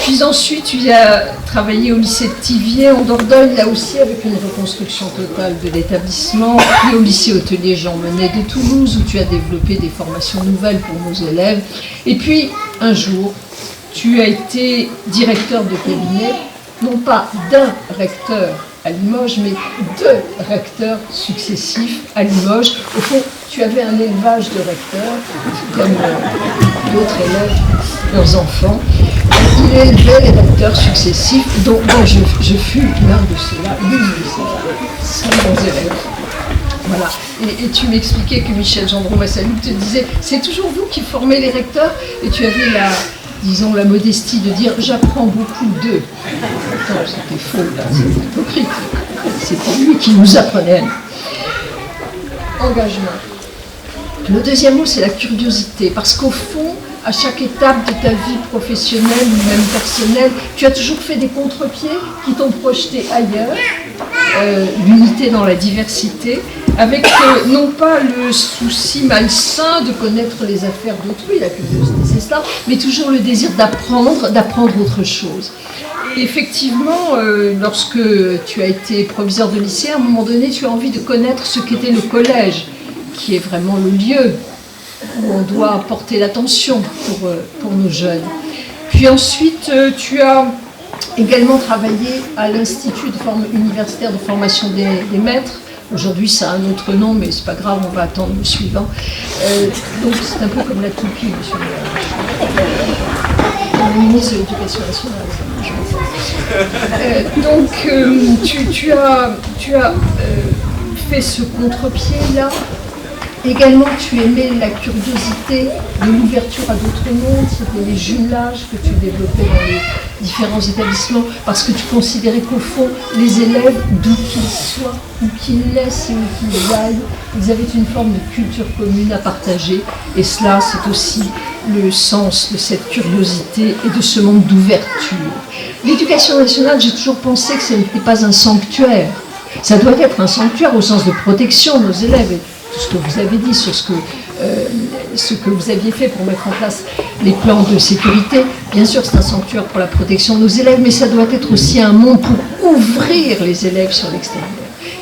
Puis ensuite, tu as travaillé au lycée de Thiviers, en Dordogne, là aussi avec une reconstruction totale de l'établissement, puis au lycée hôtelier Jean Monnet de Toulouse, où tu as développé des formations nouvelles pour nos élèves. Et puis, un jour, tu as été directeur de cabinet, non pas d'un recteur à Limoges, mais deux recteurs successifs à Limoges. Au fond, tu avais un élevage de recteurs, comme d'autres élèves, leurs enfants. Il élevait les recteurs successifs, dont je fus l'un de ceux-là, l'une de ces bons élèves. Voilà. Et tu m'expliquais que Michel Gendron-Massalou te disait, c'est toujours vous qui formez les recteurs, et tu avais la modestie de dire, j'apprends beaucoup d'eux. Pourtant, c'était faux, c'était hypocrite. C'était lui qui nous apprenait à nous. Engagement. Le deuxième mot, c'est la curiosité, parce qu'au fond, à chaque étape de ta vie professionnelle ou même personnelle, tu as toujours fait des contre-pieds qui t'ont projeté ailleurs, l'unité dans la diversité, avec non pas le souci malsain de connaître les affaires d'autrui, la curiosité c'est cela, mais toujours le désir d'apprendre autre chose. Et effectivement, lorsque tu as été proviseur de lycée, à un moment donné, tu as envie de connaître ce qu'était le collège, qui est vraiment le lieu où on doit porter l'attention pour nos jeunes. Puis ensuite, tu as également travaillé à l'Institut universitaire de formation des maîtres. Aujourd'hui, ça a un autre nom, mais c'est pas grave, on va attendre le suivant. Donc, c'est un peu comme la toupie, monsieur le ministre de l'Éducation nationale. Donc, tu as fait ce contre-pied-là. Également, tu aimais la curiosité de l'ouverture à d'autres mondes, c'était les jumelages que tu développais dans les différents établissements, parce que tu considérais qu'au fond, les élèves, d'où qu'ils soient, où qu'ils naissent et où qu'ils aillent, ils avaient une forme de culture commune à partager, et cela, c'est aussi le sens de cette curiosité et de ce monde d'ouverture. L'éducation nationale, j'ai toujours pensé que ce n'était pas un sanctuaire. Ça doit être un sanctuaire au sens de protection de nos élèves. Tout ce que vous avez dit sur ce que vous aviez fait pour mettre en place les plans de sécurité. Bien sûr, c'est un sanctuaire pour la protection de nos élèves, mais ça doit être aussi un monde pour ouvrir les élèves sur l'extérieur.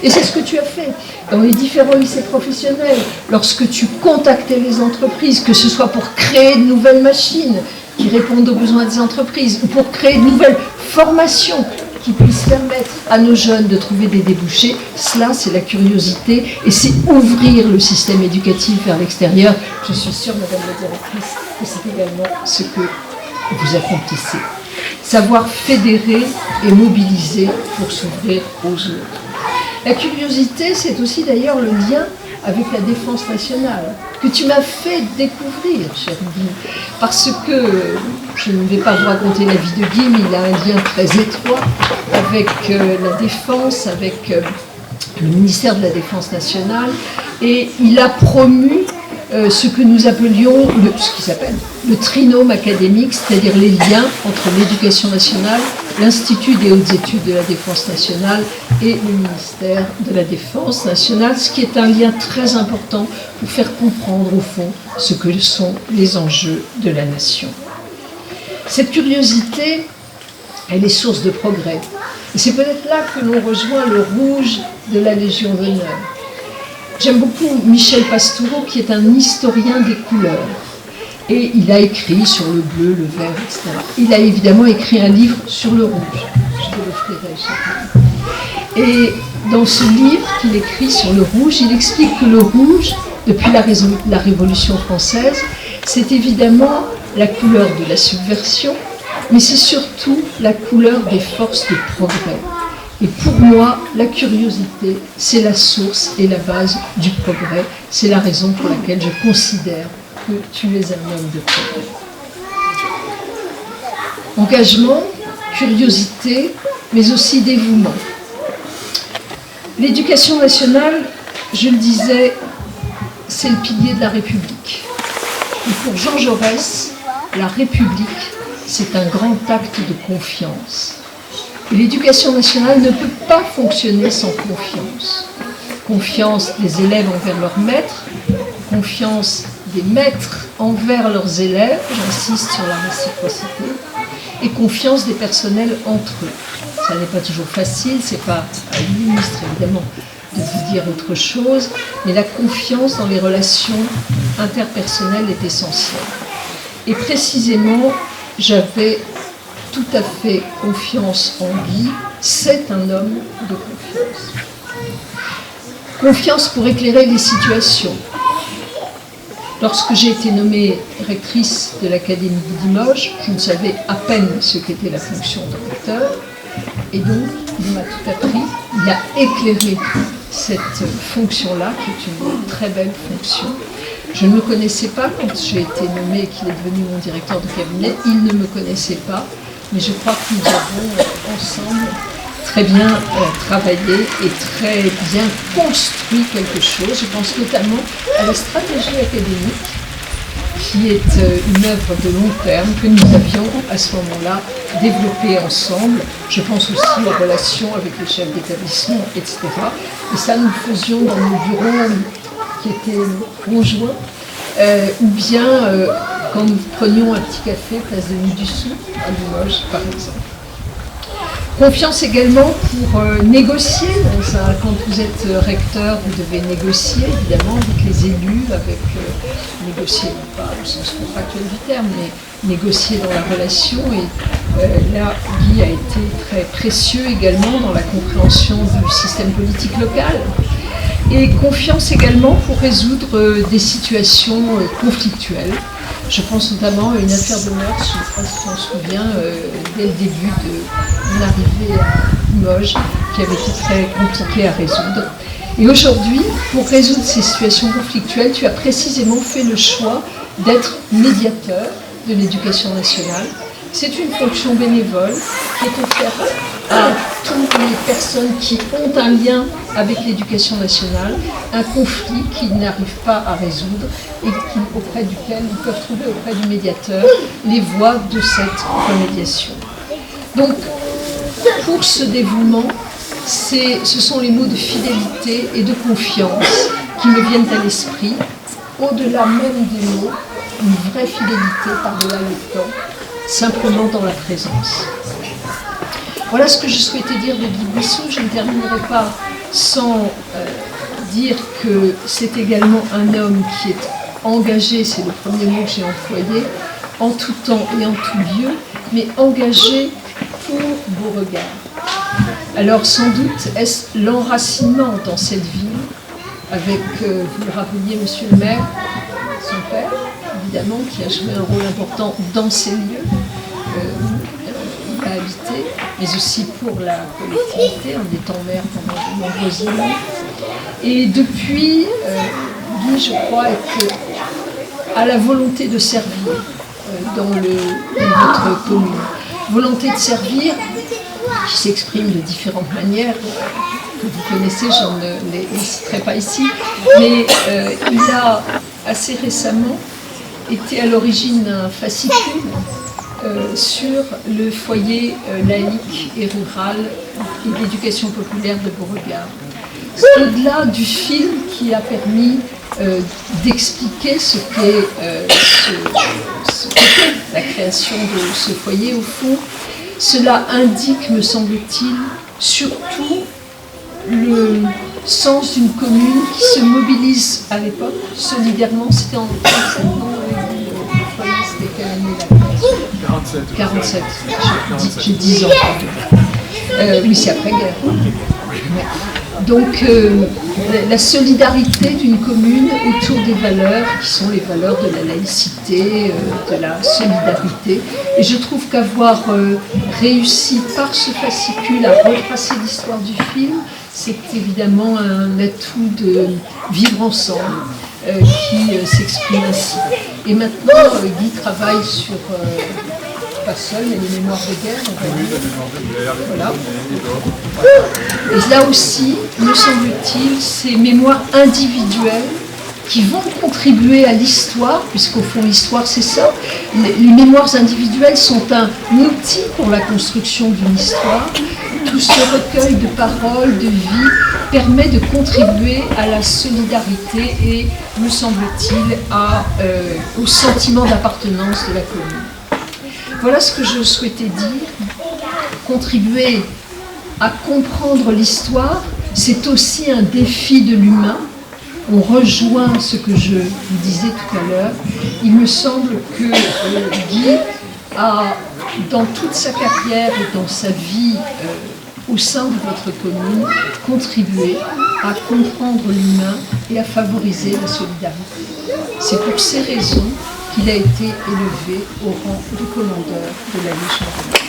Et c'est ce que tu as fait dans les différents lycées professionnels, lorsque tu contactais les entreprises, que ce soit pour créer de nouvelles machines qui répondent aux besoins des entreprises, ou pour créer de nouvelles formations qui puissent permettre à nos jeunes de trouver des débouchés. Cela, c'est la curiosité et c'est ouvrir le système éducatif vers l'extérieur. Je suis sûre, Madame la Directrice, que c'est également ce que vous accomplissez. Savoir fédérer et mobiliser pour s'ouvrir aux autres. La curiosité, c'est aussi d'ailleurs le lien avec la défense nationale. que tu m'as fait découvrir, cher Guy, parce que je ne vais pas vous raconter la vie de Guy, mais il a un lien très étroit avec la défense, avec le ministère de la Défense nationale, et il a promu ce que nous appelions, ce qui s'appelle le trinôme académique, c'est-à-dire les liens entre l'éducation nationale, l'Institut des hautes études de la Défense nationale et le ministère de la Défense nationale, ce qui est un lien très important pour faire comprendre au fond ce que sont les enjeux de la nation. Cette curiosité, elle est source de progrès. Et c'est peut-être là que l'on rejoint le rouge de la Légion d'honneur. J'aime beaucoup Michel Pastoureau, qui est un historien des couleurs. Et il a écrit sur le bleu, le vert, etc. Il a évidemment écrit un livre sur le rouge. Je te l'offrirai chacun. Et dans ce livre qu'il écrit sur le rouge, il explique que le rouge, depuis la Révolution française, c'est évidemment la couleur de la subversion, mais c'est surtout la couleur des forces de progrès. Et pour moi, la curiosité, c'est la source et la base du progrès. C'est la raison pour laquelle je considère que tu es un homme de progrès. Engagement, curiosité, mais aussi dévouement. L'éducation nationale, je le disais, c'est le pilier de la République. Et pour Jean Jaurès, la République, c'est un grand acte de confiance. Et l'éducation nationale ne peut pas fonctionner sans confiance. Confiance des élèves envers leurs maîtres, confiance des maîtres envers leurs élèves, j'insiste sur la réciprocité, et confiance des personnels entre eux. Ça n'est pas toujours facile, c'est pas à une ministre évidemment de vous dire autre chose, mais la confiance dans les relations interpersonnelles est essentielle. Et précisément, j'avais tout à fait confiance en Guy, c'est un homme de confiance. Confiance pour éclairer les situations. Lorsque j'ai été nommée rectrice de l'Académie de Limoges, je ne savais à peine ce qu'était la fonction de recteur, et donc il m'a tout appris, il a éclairé cette fonction-là, qui est une très belle fonction. Je ne me connaissais pas quand j'ai été nommée et qu'il est devenu mon directeur de cabinet, il ne me connaissait pas, mais je crois que nous avons ensemble très bien travaillé et très bien construit quelque chose. Je pense notamment à la stratégie académique, qui est une œuvre de long terme que nous avions à ce moment-là développée ensemble. Je pense aussi aux relations avec les chefs d'établissement, etc. Et ça, nous le faisions dans nos bureaux qui étaient conjoints, ou bien quand nous prenions un petit café place de Nuit-du-Sou à Limoges, par exemple. Confiance également pour négocier. Quand vous êtes recteur, vous devez négocier évidemment avec les élus, négocier, pas au sens contractuel du terme, mais négocier dans la relation. Et là, Guy a été très précieux également dans la compréhension du système politique local. Et confiance également pour résoudre des situations conflictuelles. Je pense notamment à une affaire de mœurs, je ne sais pas si tu t'en souviens, dès le début de mon arrivée à Limoges, qui avait été très compliquée à résoudre. Et aujourd'hui, pour résoudre ces situations conflictuelles, tu as précisément fait le choix d'être médiateur de l'éducation nationale. C'est une fonction bénévole qui est offerte à toutes les personnes qui ont un lien avec l'éducation nationale, un conflit qu'ils n'arrivent pas à résoudre et auprès duquel ils peuvent trouver auprès du médiateur les voies de cette remédiation. Donc, pour ce dévouement, ce sont les mots de fidélité et de confiance qui me viennent à l'esprit, au-delà même des mots, une vraie fidélité par-delà le temps, simplement dans la présence. Voilà ce que je souhaitais dire de Guy Buisson. Je ne terminerai pas sans dire que c'est également un homme qui est engagé, c'est le premier mot que j'ai employé, en tout temps et en tout lieu, mais engagé pour Beauregard. Alors sans doute est-ce l'enracinement dans cette ville, avec, vous le rappeliez, monsieur le maire, son père, évidemment, qui a joué un rôle important dans ces lieux où il a habité, mais aussi pour la collectivité, en étant maire pendant de nombreuses années. Et depuis, Guy, je crois, est à la volonté de servir dans votre commune. Volonté de servir qui s'exprime de différentes manières, que vous connaissez, je ne les citerai pas ici, mais il a assez récemment été à l'origine d'un fascicule sur le foyer laïque et rural et l'éducation populaire de Beauregard. Au-delà du film qui a permis d'expliquer ce qu'est la création de ce foyer, au fond, cela indique, me semble-t-il, surtout le sens d'une commune qui se mobilise à l'époque solidairement. C'était en 47 ans, c'était quelle année la création ? 47. J'ai 10 ans. Oui, c'est après-guerre. Donc, la solidarité d'une commune autour des valeurs qui sont les valeurs de la laïcité, de la solidarité. Et je trouve qu'avoir réussi par ce fascicule à retracer l'histoire du film, c'est évidemment un atout de vivre ensemble qui s'exprime ainsi. Et maintenant, Guy travaille sur... pas seul, mais les mémoires de guerre. Voilà. Et là aussi, me semble-t-il, ces mémoires individuelles qui vont contribuer à l'histoire, puisqu'au fond l'histoire c'est ça. Les mémoires individuelles sont un outil pour la construction d'une histoire. Tout ce recueil de paroles, de vie, permet de contribuer à la solidarité et, me semble-t-il, au sentiment d'appartenance de la commune. Voilà ce que je souhaitais dire. Contribuer à comprendre l'histoire, c'est aussi un défi de l'humain. On rejoint ce que je vous disais tout à l'heure. Il me semble que Guy a, dans toute sa carrière et dans sa vie au sein de votre commune, contribué à comprendre l'humain et à favoriser la solidarité. C'est pour ces raisons qu'il a été élevé au rang de commandeur de la Légion d'honneur.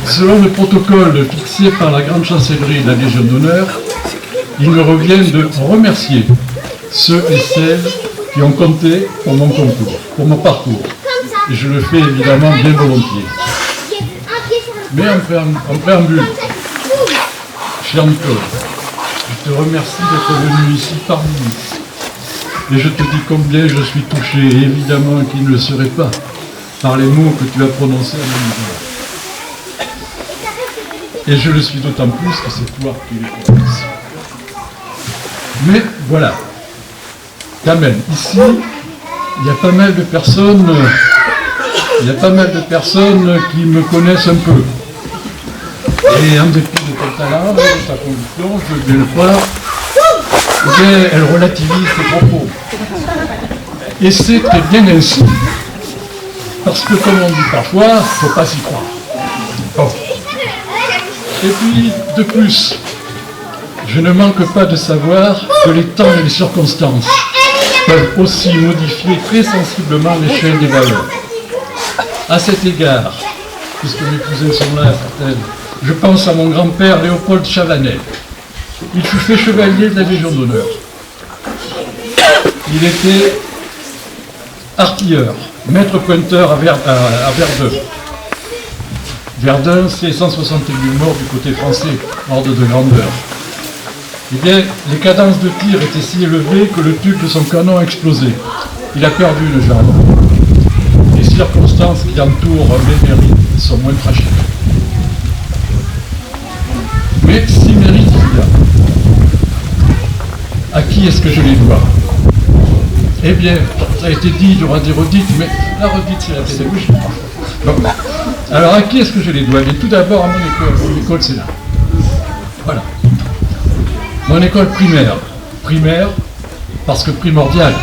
Selon le protocole fixé par la Grande Chancellerie de la Légion d'honneur, il me revient de remercier ceux et celles qui ont compté pour mon concours, pour mon parcours. Et je le fais évidemment bien volontiers. Mais en préambule, cher Nicole, je te remercie d'être venu ici parmi nous. Et je te dis combien je suis touché, et évidemment qu'il ne le serait pas, par les mots que tu as prononcés à mon niveau. Et je le suis d'autant plus que c'est toi qui les prononces. Mais voilà, quand même, ici, il y a pas mal de personnes, qui me connaissent un peu. Et en dépit de ton talent, de ta conviction, je veux bien le croire, eh bien, elle relativise ses propos. Et c'est très bien ainsi. Parce que, comme on dit parfois, il ne faut pas s'y croire. Bon. Et puis, de plus, je ne manque pas de savoir que les temps et les circonstances peuvent aussi modifier très sensiblement l'échelle des valeurs. À cet égard, puisque mes cousins sont là, certaines, je pense à mon grand-père Léopold Chavanet. Il fut fait chevalier de la Légion d'honneur. Il était artilleur, maître pointeur à Verdun. Verdun, c'est 160 000 morts du côté français, ordre de grandeur. Eh bien, les cadences de tir étaient si élevées que le tube de son canon a explosé. Il a perdu une jambe. Les circonstances qui entourent les mérites sont moins tragiques. Mais si mérite il y a, à qui est-ce que je les dois? Eh bien, ça a été dit, il y aura des redites, mais la redite c'est la pédagogie. Bon. Alors à qui est-ce que je les dois? Eh bien, tout d'abord à mon école. Mon école c'est là. Voilà. Mon école primaire. Primaire parce que primordial.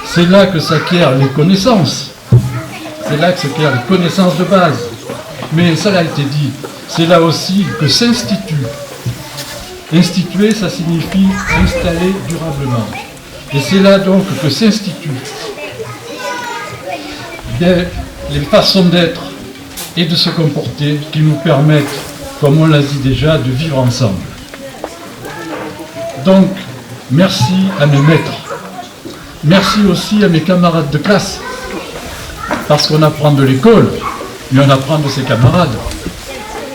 C'est là que s'acquièrent les connaissances. C'est là que s'acquièrent les connaissances de base. Mais ça a été dit. C'est là aussi que s'institue. Instituer, ça signifie installer durablement. Et c'est là donc que s'instituent les façons d'être et de se comporter qui nous permettent, comme on l'a dit déjà, de vivre ensemble. Donc, merci à mes maîtres. Merci aussi à mes camarades de classe. Parce qu'on apprend de l'école, mais on apprend de ses camarades.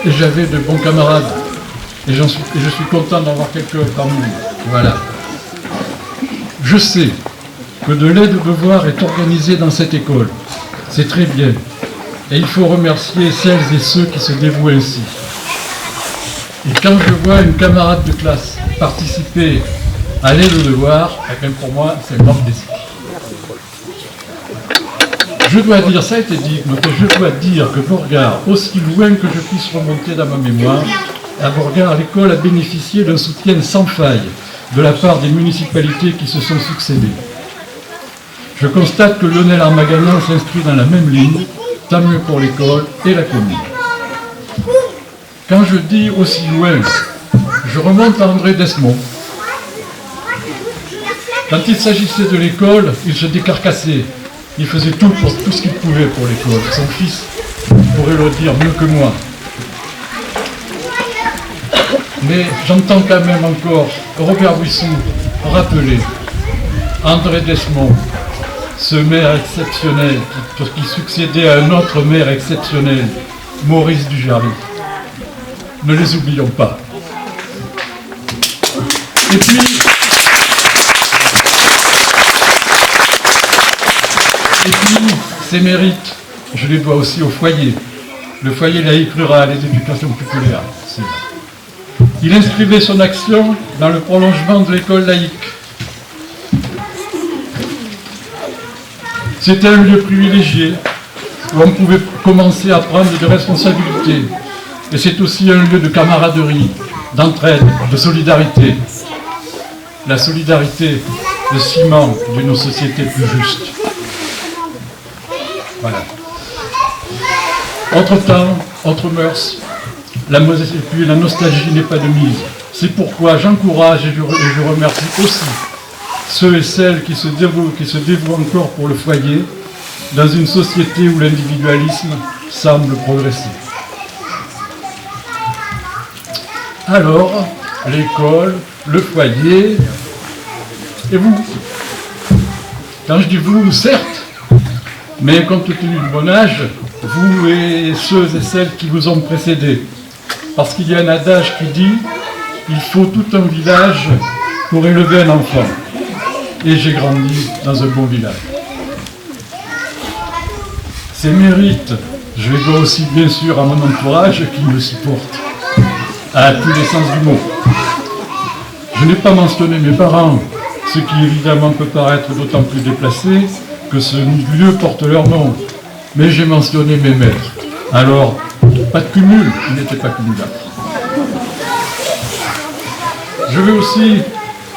Et j'avais de bons camarades. Et je suis content d'avoir quelques parmi vous. Voilà. Je sais que de l'aide-devoir est organisée dans cette école. C'est très bien. Et il faut remercier celles et ceux qui se dévouent ainsi. Et quand je vois une camarade de classe participer à l'aide-devoir, pour moi, c'est un grand plaisir. Je dois dire, ça a été dit, mais je dois dire que Beauregard, aussi loin que je puisse remonter dans ma mémoire, à Beauregard, l'école a bénéficié d'un soutien sans faille de la part des municipalités qui se sont succédées. Je constate que Lionel Armagnan s'inscrit dans la même ligne, tant mieux pour l'école et la commune. Quand je dis aussi loin, je remonte à André Desmond. Quand il s'agissait de l'école, il se décarcassait. Il faisait tout ce qu'il pouvait pour l'école. Son fils pourrait le dire mieux que moi. Mais j'entends quand même encore Robert Buisson rappeler André Desmond, ce maire exceptionnel qui succédait à un autre maire exceptionnel, Maurice Dujardin. Ne les oublions pas. Et puis, ces mérites, je les dois aussi au foyer. Le foyer laïque rural et d'éducation populaire. Il inscrivait son action dans le prolongement de l'école laïque. C'était un lieu privilégié où on pouvait commencer à prendre des responsabilités. Et c'est aussi un lieu de camaraderie, d'entraide, de solidarité. La solidarité, le ciment d'une société plus juste. Voilà. Autre temps, autre mœurs, la nostalgie n'est pas de mise. C'est pourquoi j'encourage et je remercie aussi ceux et celles qui se dévouent encore pour le foyer dans une société où l'individualisme semble progresser. Alors, l'école, le foyer, et vous? Quand je dis vous, certes, mais compte tenu du bon âge, vous et ceux et celles qui vous ont précédés. Parce qu'il y a un adage qui dit « Il faut tout un village pour élever un enfant ». Et j'ai grandi dans un bon village. Ces mérites, je les dois aussi bien sûr à mon entourage qui me supporte, à tous les sens du mot. Je n'ai pas mentionné mes parents, ce qui évidemment peut paraître d'autant plus déplacé que ce lieu porte leur nom, mais j'ai mentionné mes maîtres. Alors, pas de cumul, ils n'étaient pas cumulables. Je veux aussi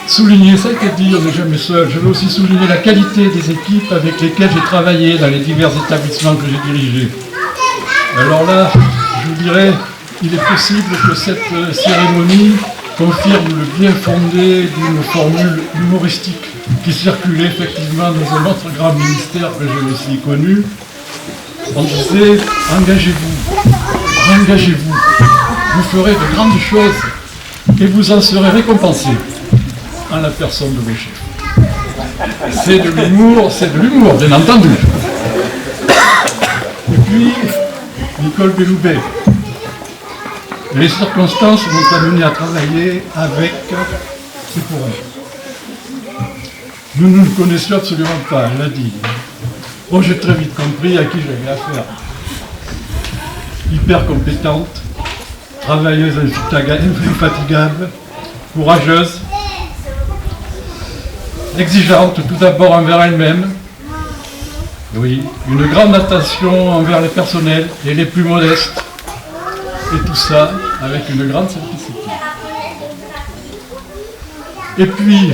souligner, ça a été dit, on n'est jamais seul, je veux aussi souligner la qualité des équipes avec lesquelles j'ai travaillé dans les divers établissements que j'ai dirigés. Alors là, je vous dirais, il est possible que cette cérémonie confirme le bien fondé d'une formule humoristique qui circulait effectivement dans un autre grand ministère que j'ai aussi connu. On disait « Engagez-vous, engagez-vous, vous ferez de grandes choses et vous en serez récompensés en la personne de vos chefs. » C'est de l'humour, bien entendu. Et puis, Nicole Belloubet. Les circonstances m'ont amené à travailler avec ses courants. Nous ne nous connaissions absolument pas, elle l'a dit. Oh, j'ai très vite compris à qui j'avais affaire. Hyper compétente, travailleuse infatigable, courageuse, exigeante tout d'abord envers elle-même, oui, une grande attention envers les personnels et les plus modestes, et tout ça avec une grande simplicité. Et puis,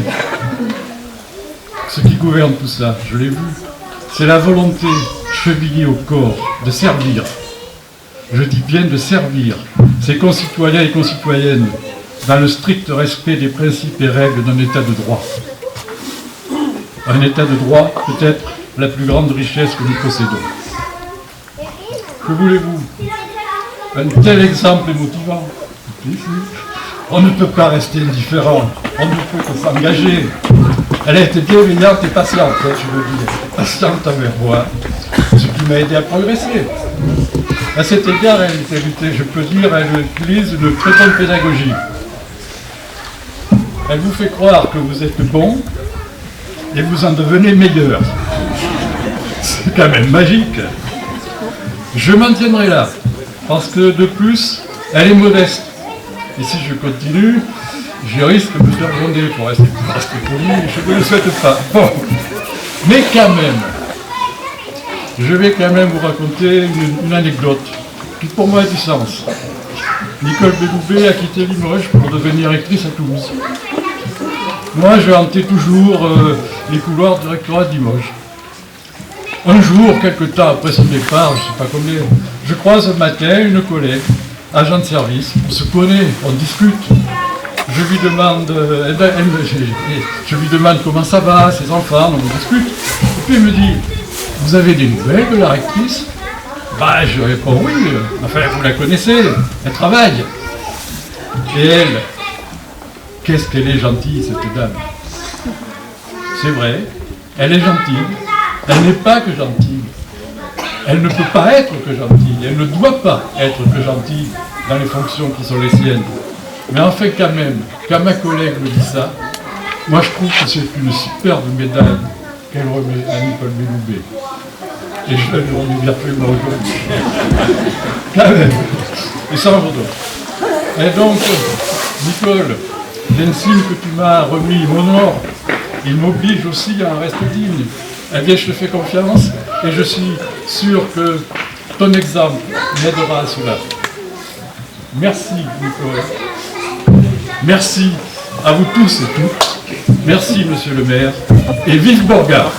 ce qui gouverne tout ça, je l'ai vu, c'est la volonté chevillée au corps de servir. Je dis bien de servir ses concitoyens et concitoyennes dans le strict respect des principes et règles d'un état de droit. un état de droit, peut-être la plus grande richesse que nous possédons. Que voulez-vous? Un tel exemple est motivant. On ne peut pas rester indifférent, on ne peut que s'engager. Elle a été bienveillante et patiente, je veux dire, patiente envers moi, ce qui m'a aidé à progresser. À cet égard, je peux dire, elle utilise une très bonne pédagogie. Elle vous fait croire que vous êtes bon et vous en devenez meilleur. C'est quand même magique. Je m'en tiendrai là, parce que de plus, elle est modeste. Et si je continue, je risque de me faire gronder pour rester poli, je ne le souhaite pas. Bon. Mais quand même, je vais quand même vous raconter une anecdote qui pour moi a du sens. Nicole Belloubet a quitté Limoges pour devenir actrice à Toulouse. Moi, je hantais toujours les couloirs du rectorat de Limoges. Un jour, quelque temps après son départ, je ne sais pas combien, je croise un matin une collègue, agent de service, on se connaît, on discute. Je lui demande, je lui demande comment ça va, ses enfants, on discute. Et puis elle me dit, vous avez des nouvelles de la rectrice? Bah, je réponds oui, enfin vous la connaissez, elle travaille. Et elle, qu'est-ce qu'elle est gentille cette dame. C'est vrai, elle est gentille, elle n'est pas que gentille. Elle ne peut pas être que gentille, elle ne doit pas être que gentille dans les fonctions qui sont les siennes. Mais enfin quand même, quand ma collègue me dit ça, moi je trouve que c'est une superbe médaille qu'elle remet à Nicole Belloubet. Et je la lui remets virtuellement aujourd'hui. Quand même. Et sans redon. Et donc, Nicole, l'insigne que tu m'as remis m'honore. Il m'oblige aussi à en rester digne. Eh bien, je te fais confiance et je suis sûr que ton exemple m'aidera à cela. Merci, Nicole. Merci à vous tous et toutes. Merci, monsieur le maire. Et vive Borgard.